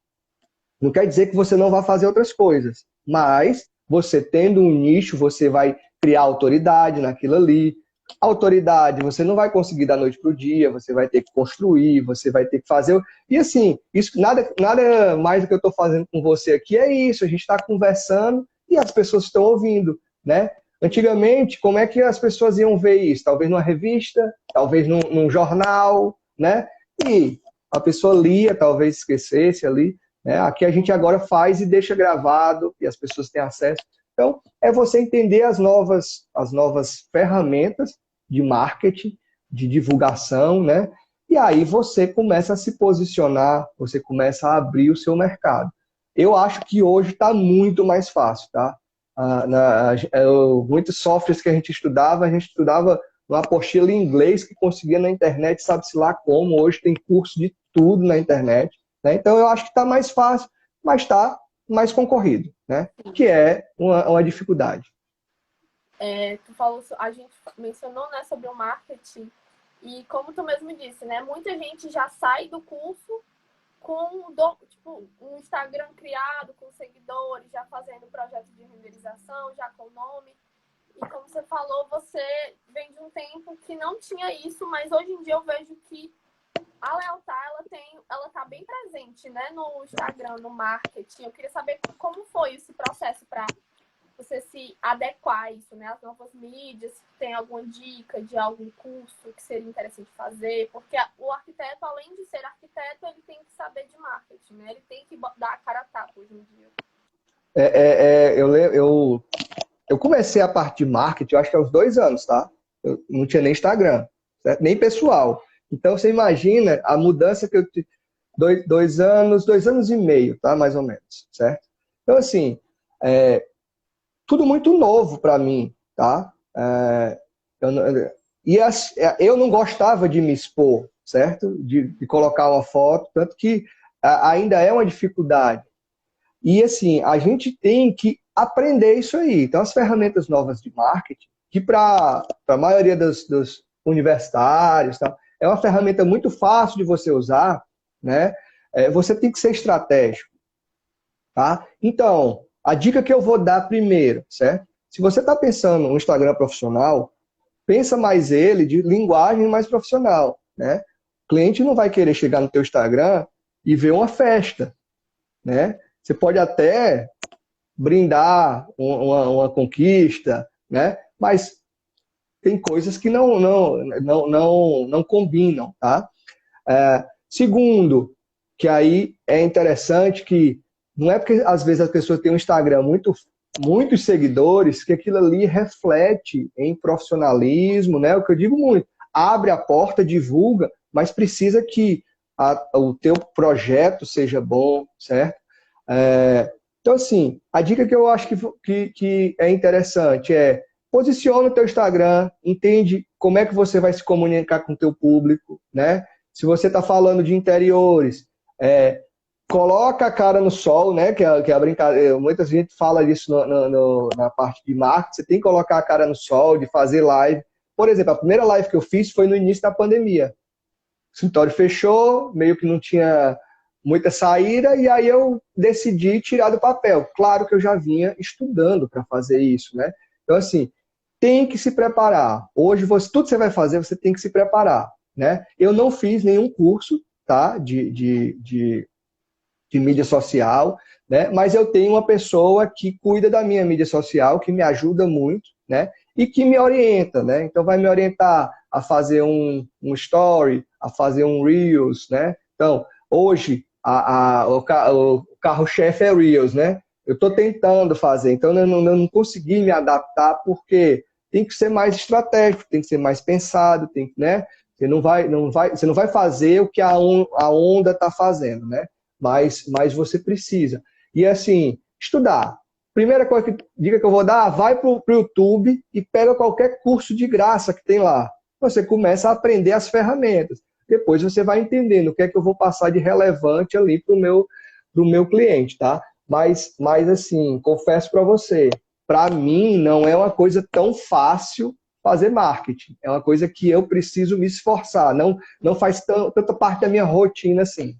Não quer dizer que você não vai fazer outras coisas, mas você tendo um nicho, você vai criar autoridade naquilo ali. Autoridade, você não vai conseguir da noite para o dia, você vai ter que construir, você vai ter que fazer... E assim, isso nada mais do que eu estou fazendo com você aqui é isso, a gente está conversando e as pessoas estão ouvindo, né? Antigamente, como é que as pessoas iam ver isso? Talvez numa revista, talvez num jornal, né? E a pessoa lia, talvez esquecesse ali, né? Aqui a gente agora faz e deixa gravado e as pessoas têm acesso. Então, é você entender as novas ferramentas de marketing, de divulgação, né? E aí você começa a se posicionar, você começa a abrir o seu mercado. Eu acho que hoje está muito mais fácil, tá? Muitos softwares que a gente estudava uma apostila em inglês que conseguia na internet, sabe-se lá como. Hoje tem curso de tudo na internet, né? Então eu acho que está mais fácil, mas está mais concorrido, né? Que é uma dificuldade. Tu falou, a gente mencionou, né, sobre o marketing e como tu mesmo disse, né? Muita gente já sai do curso com um Instagram criado, com seguidores, já fazendo projeto de renderização, já com nome. E como você falou, você vem de um tempo que não tinha isso, mas hoje em dia eu vejo que a lealtade, ela tá bem presente, né, no Instagram, no marketing. Eu queria saber como foi esse processo para você se adequar a isso, né, às novas mídias, se tem alguma dica de algum curso que seria interessante fazer, porque o arquiteto, além de ser arquiteto, ele tem que saber de marketing, né, ele tem que dar a cara a tapa hoje em dia. Eu comecei a parte de marketing, eu acho que há uns 2 anos, tá? Eu não tinha nem Instagram, certo? Nem pessoal. Então, você imagina a mudança que eu tive. 2 anos e meio, tá? Mais ou menos, certo? Então, assim, tudo muito novo para mim, tá? Eu não gostava de me expor, certo? De colocar uma foto, tanto que ainda é uma dificuldade. E, assim, a gente tem que aprender isso aí. Então, as ferramentas novas de marketing, que para a maioria dos universitários, tá, é uma ferramenta muito fácil de você usar, né? Você tem que ser estratégico, tá? Então, a dica que eu vou dar primeiro, certo? Se você está pensando no Instagram profissional, pensa mais ele de linguagem mais profissional, né? O cliente não vai querer chegar no teu Instagram e ver uma festa, né? Você pode até brindar uma conquista, né? Mas tem coisas que não combinam, tá? Segundo, que aí é interessante que não é porque às vezes as pessoas têm um Instagram muitos seguidores que aquilo ali reflete em profissionalismo, né? O que eu digo muito, abre a porta, divulga, mas precisa que o teu projeto seja bom, certo? Então, assim, a dica que eu acho que é interessante é posiciona o teu Instagram, entende como é que você vai se comunicar com o teu público, né? Se você está falando de interiores, coloca a cara no sol, né? Que é a brincadeira. Muita gente fala disso na parte de marketing. Você tem que colocar a cara no sol, de fazer live. Por exemplo, a primeira live que eu fiz foi no início da pandemia. O escritório fechou, meio que não tinha muita saída, e aí eu decidi tirar do papel. Claro que eu já vinha estudando para fazer isso, né? Então, assim, tem que se preparar. Hoje, tudo que você vai fazer, você tem que se preparar, né? Eu não fiz nenhum curso, tá? De mídia social, né? Mas eu tenho uma pessoa que cuida da minha mídia social, que me ajuda muito, né? E que me orienta, né? Então vai me orientar a fazer um story, a fazer um Reels, né? Então, hoje, o carro-chefe é Reels, né? Eu estou tentando fazer, então eu não consegui me adaptar porque tem que ser mais estratégico, tem que ser mais pensado, né? Você não vai fazer o que a onda está fazendo, né? Mas você precisa. E assim, estudar. Primeira dica que eu vou dar, vai para o YouTube e pega qualquer curso de graça que tem lá. Você começa a aprender as ferramentas. Depois você vai entendendo o que é que eu vou passar de relevante ali para o meu cliente, tá? Mas assim, confesso para você, para mim não é uma coisa tão fácil fazer marketing. É uma coisa que eu preciso me esforçar. Não faz tanta parte da minha rotina assim.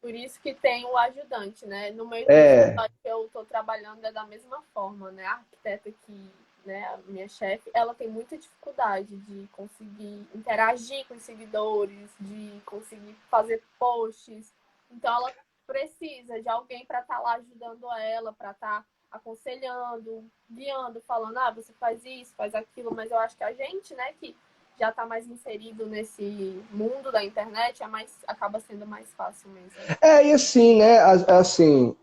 Por isso que tem o ajudante, né? No meu É, escritório que eu estou trabalhando é da mesma forma, né? A arquiteta que, né, a minha chefe, ela tem muita dificuldade de conseguir interagir com os seguidores, de conseguir fazer posts. Então ela precisa de alguém para estar lá ajudando ela, para estar aconselhando, guiando, falando, você faz isso, faz aquilo, mas eu acho que a gente, né, que já está mais inserido nesse mundo da internet, acaba sendo mais fácil mesmo. e assim, né? Assim,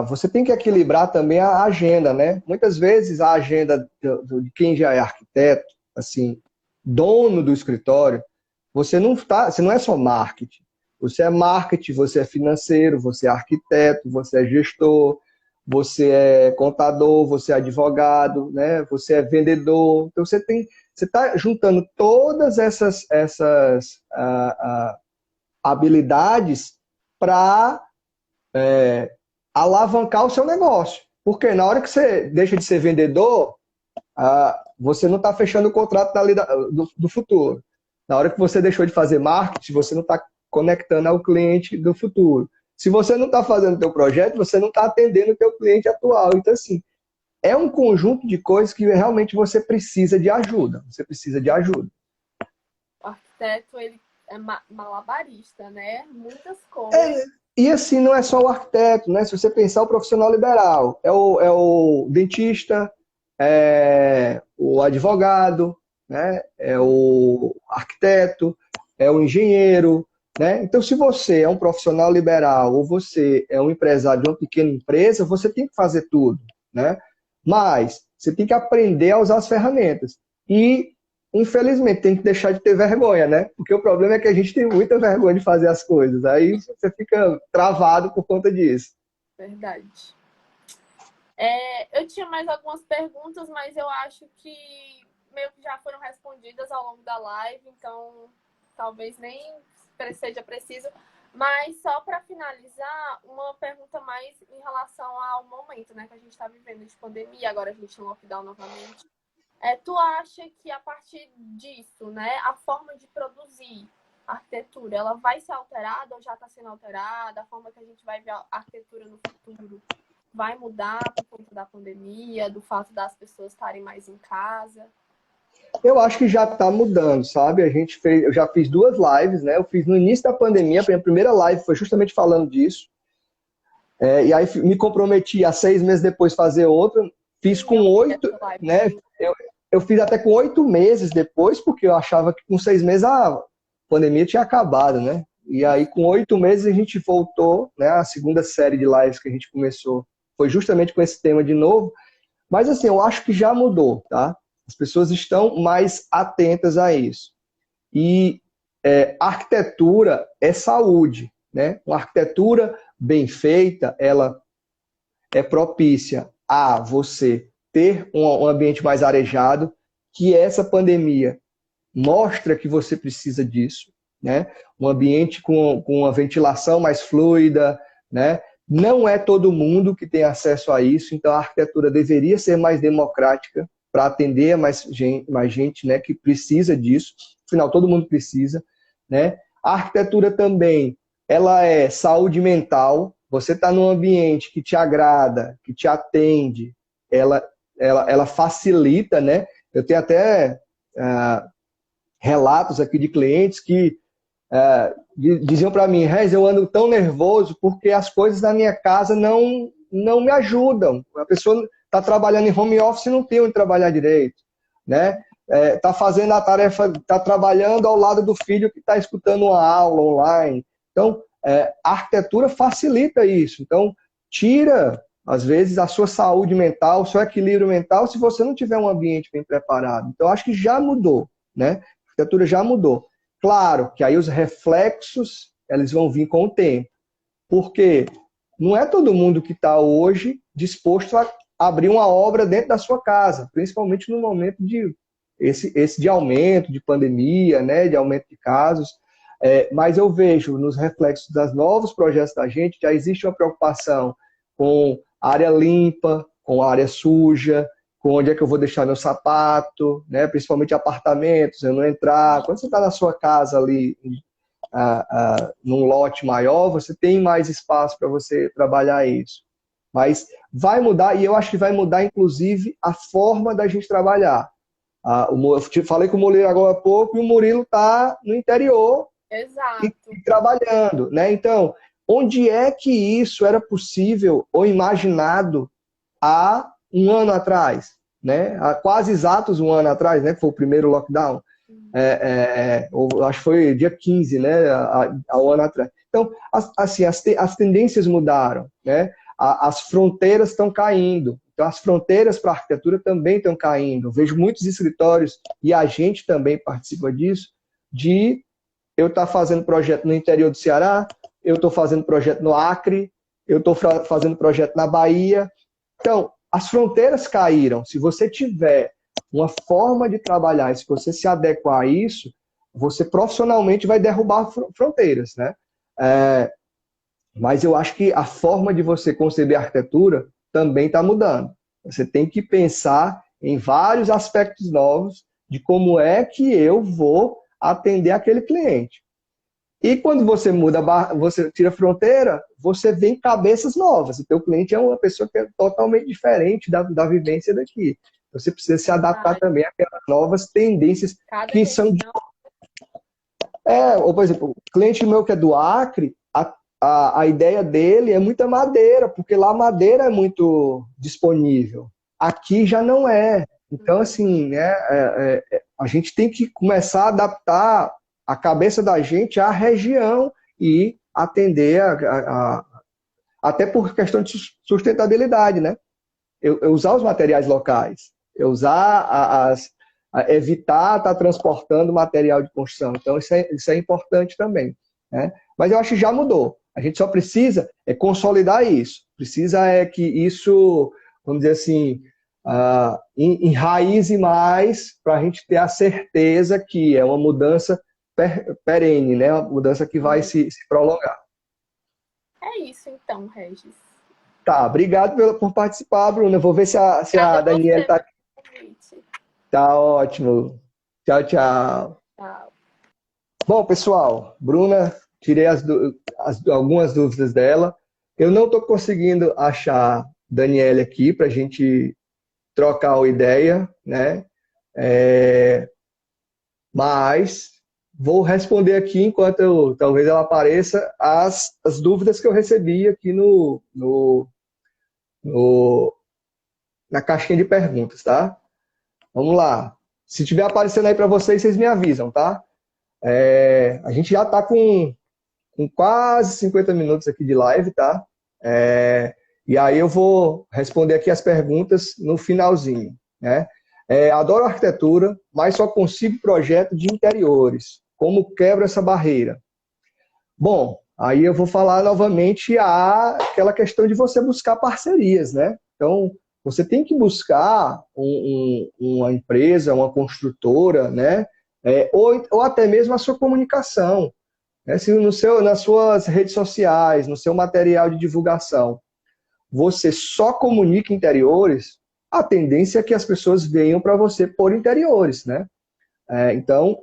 você tem que equilibrar também a agenda, né? Muitas vezes a agenda de quem já é arquiteto, assim, dono do escritório, você não é só marketing. Você é marketing, você é financeiro, você é arquiteto, você é gestor, você é contador, você é advogado, né? Você é vendedor. Então você está juntando todas essas habilidades para alavancar o seu negócio. Porque na hora que você deixa de ser vendedor, você não está fechando o contrato do futuro. Na hora que você deixou de fazer marketing, você não está conectando ao cliente do futuro. Se você não está fazendo o teu projeto, você não está atendendo o teu cliente atual. Então, assim, é um conjunto de coisas que realmente você precisa de ajuda. Você precisa de ajuda. O arquiteto, ele é malabarista, né? Muitas É, coisas. e assim, não é só o arquiteto, né? Se você pensar o profissional liberal, é o dentista, é o advogado, né? É o arquiteto, é o engenheiro, né? Então, se você é um profissional liberal ou você é um empresário de uma pequena empresa, você tem que fazer tudo, né? Mas você tem que aprender a usar as ferramentas. E infelizmente, tem que deixar de ter vergonha, né? Porque o problema é que a gente tem muita vergonha de fazer as coisas. Aí você fica travado por conta disso. Verdade. Eu tinha mais algumas perguntas, mas eu acho que meio que já foram respondidas ao longo da live, então talvez nem seja preciso. Mas só para finalizar, uma pergunta mais em relação ao momento, né, que a gente está vivendo de pandemia, agora a gente no lockdown novamente. Tu acha que a partir disso, né, a forma de produzir a arquitetura, ela vai ser alterada ou já está sendo alterada? A forma que a gente vai ver a arquitetura no futuro vai mudar por conta da pandemia, do fato das pessoas estarem mais em casa? Eu acho que já está mudando, sabe? Eu já fiz 2 lives, né? Eu fiz no início da pandemia, a minha primeira live foi justamente falando disso. E aí me comprometi a 6 meses depois fazer outra. Fiz com 8, né? Eu fiz até com 8 meses depois, porque eu achava que com 6 meses a pandemia tinha acabado, né? E aí com 8 meses a gente voltou, né? A segunda série de lives que a gente começou foi justamente com esse tema de novo. Mas assim, eu acho que já mudou, tá? As pessoas estão mais atentas a isso. E arquitetura é saúde, né? Uma arquitetura bem feita, ela é propícia a você ter um ambiente mais arejado, que essa pandemia mostra que você precisa disso, né? Um ambiente com uma ventilação mais fluida, né? Não é todo mundo que tem acesso a isso, então a arquitetura deveria ser mais democrática para atender a mais gente, né, que precisa disso. Afinal, todo mundo precisa, né? A arquitetura também, ela é saúde mental. Você está num ambiente que te agrada, que te atende, ela facilita, né? Eu tenho até relatos aqui de clientes que diziam para mim, Rez, eu ando tão nervoso porque as coisas na minha casa não me ajudam. A pessoa está trabalhando em home office e não tem onde trabalhar direito, né? Está fazendo a tarefa, está trabalhando ao lado do filho que está escutando uma aula online. Então, a arquitetura facilita isso. Então, tira, às vezes, a sua saúde mental, o seu equilíbrio mental, se você não tiver um ambiente bem preparado. Então, acho que já mudou, né? A arquitetura já mudou. Claro que aí os reflexos, eles vão vir com o tempo. Porque não é todo mundo que está hoje disposto a abrir uma obra dentro da sua casa, principalmente no momento de de aumento, de pandemia, né, de aumento de casos. Mas eu vejo nos reflexos dos novos projetos da gente, já existe uma preocupação com área limpa, com área suja, com onde é que eu vou deixar meu sapato, né, principalmente apartamentos, eu não entrar. Quando você está na sua casa ali, num lote maior, você tem mais espaço para você trabalhar isso. Mas vai mudar, e eu acho que vai mudar, inclusive, a forma da gente trabalhar. Eu falei com o Murilo agora há pouco, e o Murilo está no interior. Exato. E trabalhando, né? Então, onde é que isso era possível ou imaginado há um ano atrás, né? Há quase exatos um ano atrás, né? Que foi o primeiro lockdown. Acho que foi dia 15, né? Há um ano atrás. Então, assim, as tendências mudaram, né? As fronteiras estão caindo. Então, as fronteiras para a arquitetura também estão caindo. Eu vejo muitos escritórios, e a gente também participa disso, de eu estar fazendo projeto no interior do Ceará, eu estou fazendo projeto no Acre, eu estou fazendo projeto na Bahia. Então, as fronteiras caíram. Se você tiver uma forma de trabalhar, e se você se adequar a isso, você profissionalmente vai derrubar fronteiras, né? Mas eu acho que a forma de você conceber a arquitetura também está mudando. Você tem que pensar em vários aspectos novos de como é que eu vou atender aquele cliente. E quando você muda, você tira a fronteira, você vem cabeças novas. O teu cliente é uma pessoa que é totalmente diferente da vivência daqui. Você precisa se adaptar também àquelas novas tendências que são... Ou, por exemplo, o cliente meu que é do Acre, a ideia dele é muita madeira, porque lá a madeira é muito disponível. Aqui já não é. Então, assim, a gente tem que começar a adaptar a cabeça da gente à região e atender até por questão de sustentabilidade, né? Eu usar os materiais locais, eu evitar estar transportando material de construção. Então, isso é importante também, né? Mas eu acho que já mudou. A gente só precisa consolidar isso. Precisa que isso, vamos dizer assim, enraize mais para a gente ter a certeza que é uma mudança perene, né? Uma mudança que vai se prolongar. É isso então, Regis. Tá, obrigado por participar, Bruna. Eu vou ver se a Daniela está aqui. Tá ótimo. Tchau, tchau. Tchau. Bom, pessoal, Bruna, tirei algumas dúvidas dela. Eu não estou conseguindo achar Daniele aqui para a gente trocar uma ideia, né? Mas vou responder aqui, enquanto talvez ela apareça, as dúvidas que eu recebi aqui na caixinha de perguntas, tá? Vamos lá. Se estiver aparecendo aí para vocês, vocês me avisam, tá? A gente já está com quase 50 minutos aqui de live, tá? E aí eu vou responder aqui as perguntas no finalzinho, né? Adoro arquitetura, mas só consigo projeto de interiores. Como quebro essa barreira? Bom, aí eu vou falar novamente aquela questão de você buscar parcerias, né? Então, você tem que buscar uma empresa, uma construtora, né? Ou até mesmo a sua comunicação, né? Se nas suas redes sociais, no seu material de divulgação, você só comunica interiores, a tendência é que as pessoas venham para você por interiores, né? Então,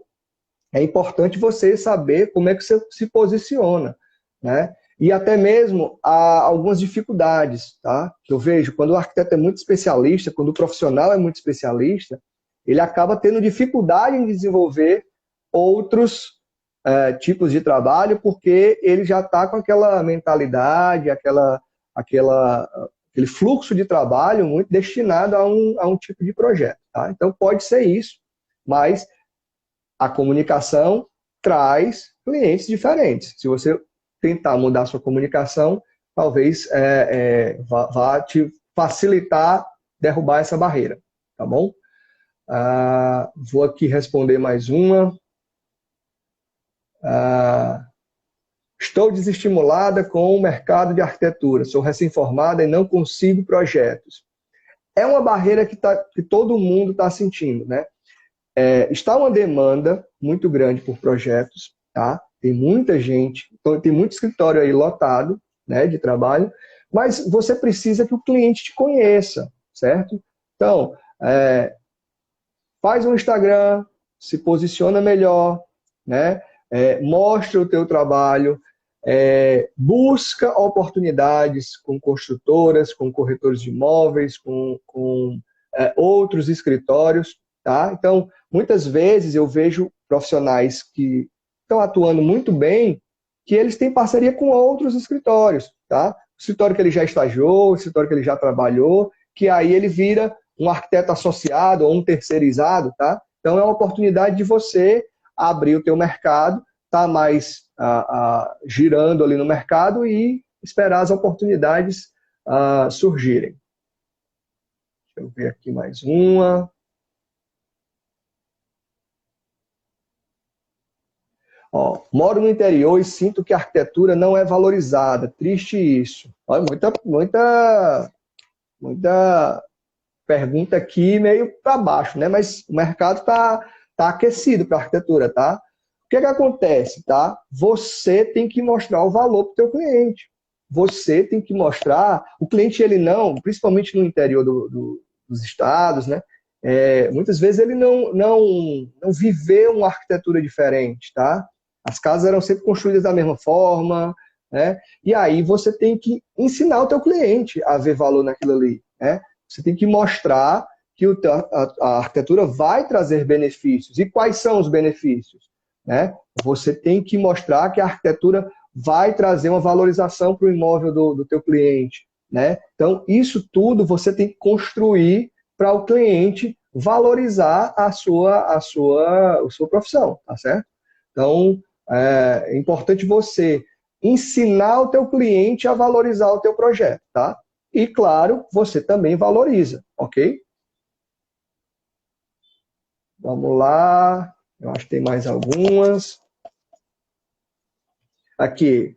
é importante você saber como é que você se posiciona, né? E até mesmo há algumas dificuldades, tá? Que eu vejo quando o arquiteto é muito especialista, quando o profissional é muito especialista, ele acaba tendo dificuldade em desenvolver outros tipos de trabalho, porque ele já está com aquela mentalidade, aquele fluxo de trabalho muito destinado a um tipo de projeto, tá? Então pode ser isso, mas a comunicação traz clientes diferentes. Se você tentar mudar sua comunicação, talvez vá te facilitar derrubar essa barreira, tá bom? Vou aqui responder mais uma. Estou desestimulada com o mercado de arquitetura. Sou recém-formada e não consigo projetos. É uma barreira que todo mundo está sentindo, né? Está uma demanda muito grande por projetos, tá? Tem muita gente, tem muito escritório aí lotado, né, de trabalho, mas você precisa que o cliente te conheça, certo? Então, faz um Instagram, se posiciona melhor, né? Mostra o teu trabalho, busca oportunidades com construtoras, com corretores de imóveis, com outros escritórios, tá? Então, muitas vezes eu vejo profissionais que estão atuando muito bem, que eles têm parceria com outros escritórios, tá? O escritório que ele já estagiou, o escritório que ele já trabalhou, que aí ele vira um arquiteto associado ou um terceirizado, tá? Então, é uma oportunidade de você abrir o teu mercado, tá mais girando ali no mercado e esperar as oportunidades surgirem. Deixa eu ver aqui mais uma. Moro no interior e sinto que a arquitetura não é valorizada. Triste isso. Olha, muita pergunta aqui meio para baixo, né? Mas o mercado tá aquecido para a arquitetura, tá? O que acontece, tá? Você tem que mostrar o valor para o teu cliente. Você tem que mostrar. O cliente, ele não, principalmente no interior dos estados, né? Muitas vezes ele não viveu uma arquitetura diferente, tá? As casas eram sempre construídas da mesma forma, né? E aí você tem que ensinar o teu cliente a ver valor naquilo ali, né? Você tem que mostrar que a arquitetura vai trazer benefícios. E quais são os benefícios? Né? Você tem que mostrar que a arquitetura vai trazer uma valorização para o imóvel do teu cliente, né? Então, isso tudo você tem que construir para o cliente valorizar a sua profissão, tá certo? Então, é importante você ensinar o teu cliente a valorizar o teu projeto, tá? E, claro, você também valoriza, ok? Vamos lá. Eu acho que tem mais algumas. Aqui.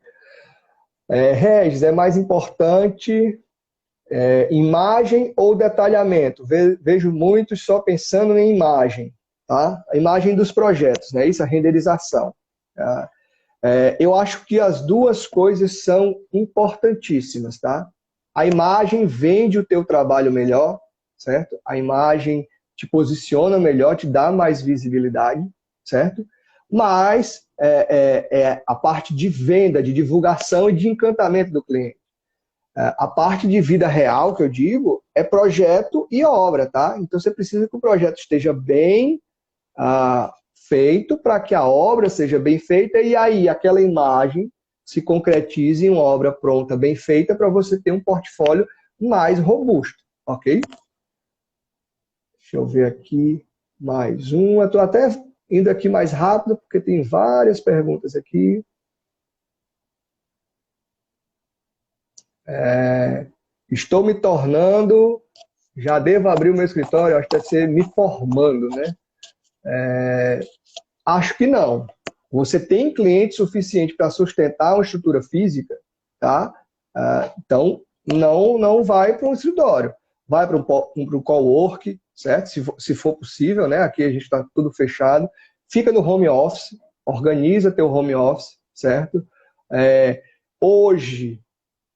Regis, é mais importante imagem ou detalhamento? Vejo muitos só pensando em imagem, tá? A imagem dos projetos, né? Isso, a renderização. Tá? Eu acho que as duas coisas são importantíssimas, tá? A imagem vende o teu trabalho melhor, certo? A imagem te posiciona melhor, te dá mais visibilidade, certo? mas é a parte de venda, de divulgação e de encantamento do cliente. A parte de vida real, que eu digo, é projeto e obra, tá? Então, você precisa que o projeto esteja bem feito para que a obra seja bem feita e aí aquela imagem se concretize em uma obra pronta, bem feita, para você ter um portfólio mais robusto, ok? Deixa eu ver aqui mais uma. Estou até indo aqui mais rápido, porque tem várias perguntas aqui. Estou me tornando, já devo abrir o meu escritório, acho que deve ser me formando, né? Acho que não. Você tem cliente suficiente para sustentar uma estrutura física, tá? Então, não vai para um escritório. Vai para um cowork, certo? Se for possível, né? Aqui a gente está tudo fechado. Fica no home office, organiza teu home office, certo? Hoje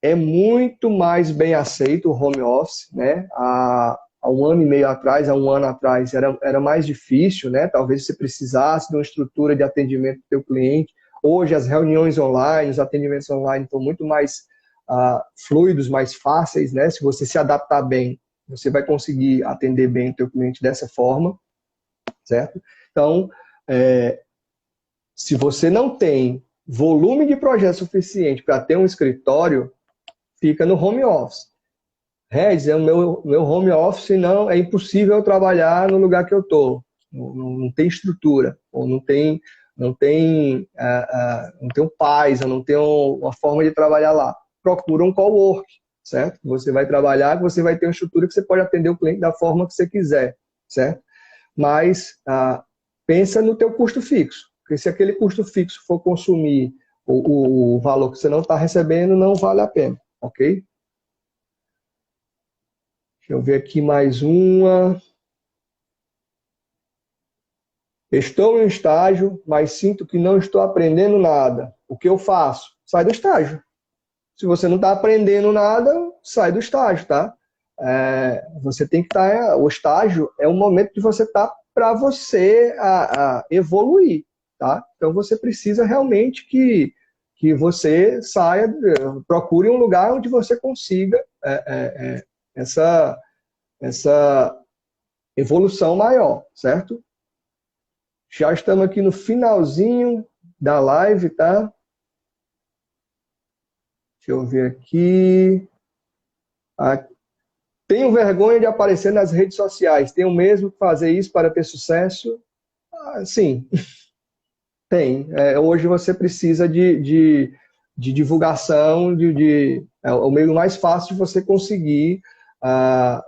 é muito mais bem aceito o home office, né? Há 1 ano e meio atrás, há 1 ano atrás, era mais difícil, né? Talvez você precisasse de uma estrutura de atendimento do teu cliente. Hoje as reuniões online, os atendimentos online estão muito mais fluidos, mais fáceis, né? Se você se adaptar bem, você vai conseguir atender bem o teu cliente dessa forma, certo? Então, se você não tem volume de projeto suficiente para ter um escritório, fica no home office. Regis, o meu home office não é impossível eu trabalhar no lugar que eu estou. Não tem estrutura, ou não tem paz, ou não tem uma forma de trabalhar lá. Procura um cowork, certo? Você vai trabalhar, você vai ter uma estrutura que você pode atender o cliente da forma que você quiser, certo? Mas pensa no teu custo fixo, porque se aquele custo fixo for consumir o valor que você não está recebendo, não vale a pena, ok? Deixa eu ver aqui mais uma. Estou em um estágio, mas sinto que não estou aprendendo nada. O que eu faço? Sai do estágio. Se você não está aprendendo nada, sai do estágio, tá? Você tem que estar... O estágio é um momento de você estar para você evoluir, tá? Então você precisa realmente que você saia, procure um lugar onde você consiga essa evolução maior, certo? Já estamos aqui no finalzinho da live, tá? Deixa eu ver aqui. Tenho vergonha de aparecer nas redes sociais. Tenho mesmo que fazer isso para ter sucesso? Sim, tem. Hoje você precisa de divulgação, é o meio mais fácil de você conseguir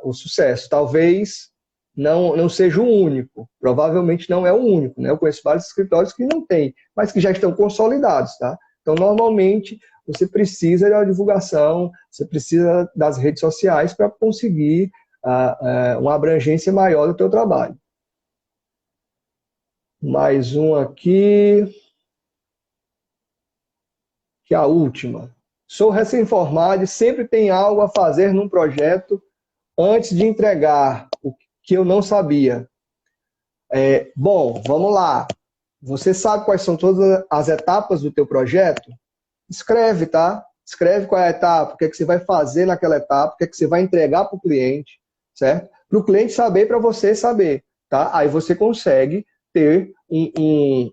o sucesso. Talvez não seja o único, provavelmente não é o único, né? Eu conheço vários escritórios que não têm, mas que já estão consolidados, tá? Então, normalmente, você precisa da divulgação, você precisa das redes sociais para conseguir uma abrangência maior do teu trabalho. Mais um aqui, que é a última. Sou recém-formado e sempre tem algo a fazer num projeto antes de entregar o que eu não sabia. Bom, vamos lá. Você sabe quais são todas as etapas do teu projeto? Escreve, tá? Escreve qual é a etapa, o que é que você vai fazer naquela etapa, o que é que você vai entregar para o cliente, certo? Para o cliente saber, para você saber, tá? Aí você consegue ter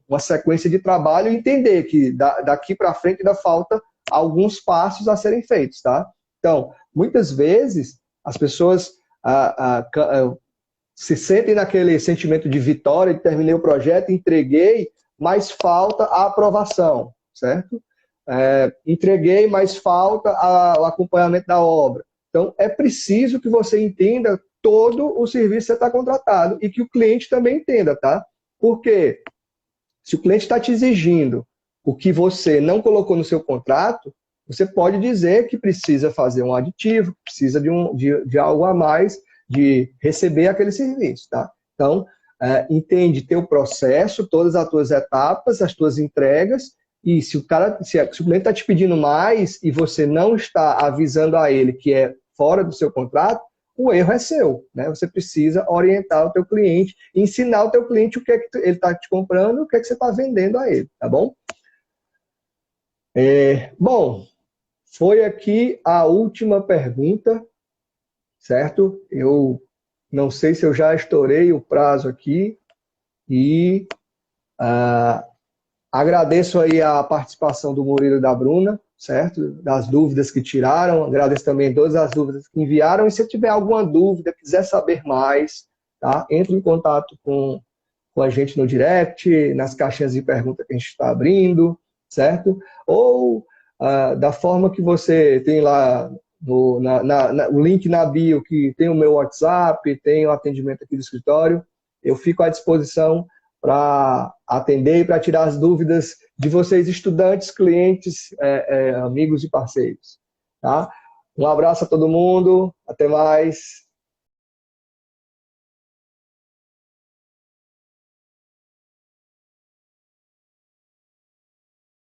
uma sequência de trabalho e entender que daqui para frente ainda falta alguns passos a serem feitos, tá? Então, muitas vezes, as pessoas se sentem naquele sentimento de vitória, de terminei o projeto, entreguei, mas falta a aprovação, certo? Entreguei, mas falta o acompanhamento da obra. Então, é preciso que você entenda todo o serviço que você está contratado e que o cliente também entenda, tá? Porque se o cliente está te exigindo o que você não colocou no seu contrato, você pode dizer que precisa fazer um aditivo, precisa de algo a mais, de receber aquele serviço, tá? Então, entende teu processo, todas as tuas etapas, as tuas entregas, e se o cliente está te pedindo mais e você não está avisando a ele que é fora do seu contrato, o erro é seu, né? Você precisa orientar o teu cliente, ensinar o teu cliente o que é que ele está te comprando, o que é que você está vendendo a ele, tá bom? Bom, foi aqui a última pergunta, certo? Eu não sei se eu já estourei o prazo aqui e agradeço aí a participação do Murilo e da Bruna, certo? Das dúvidas que tiraram, agradeço também todas as dúvidas que enviaram, e se tiver alguma dúvida, quiser saber mais, tá? Entre em contato com a gente no direct, nas caixinhas de pergunta que a gente está abrindo, certo? Ou da forma que você tem lá o link na bio, que tem o meu WhatsApp, tem o atendimento aqui do escritório, eu fico à disposição para atender e para tirar as dúvidas de vocês, estudantes, clientes, amigos e parceiros. Tá? Um abraço a todo mundo, até mais.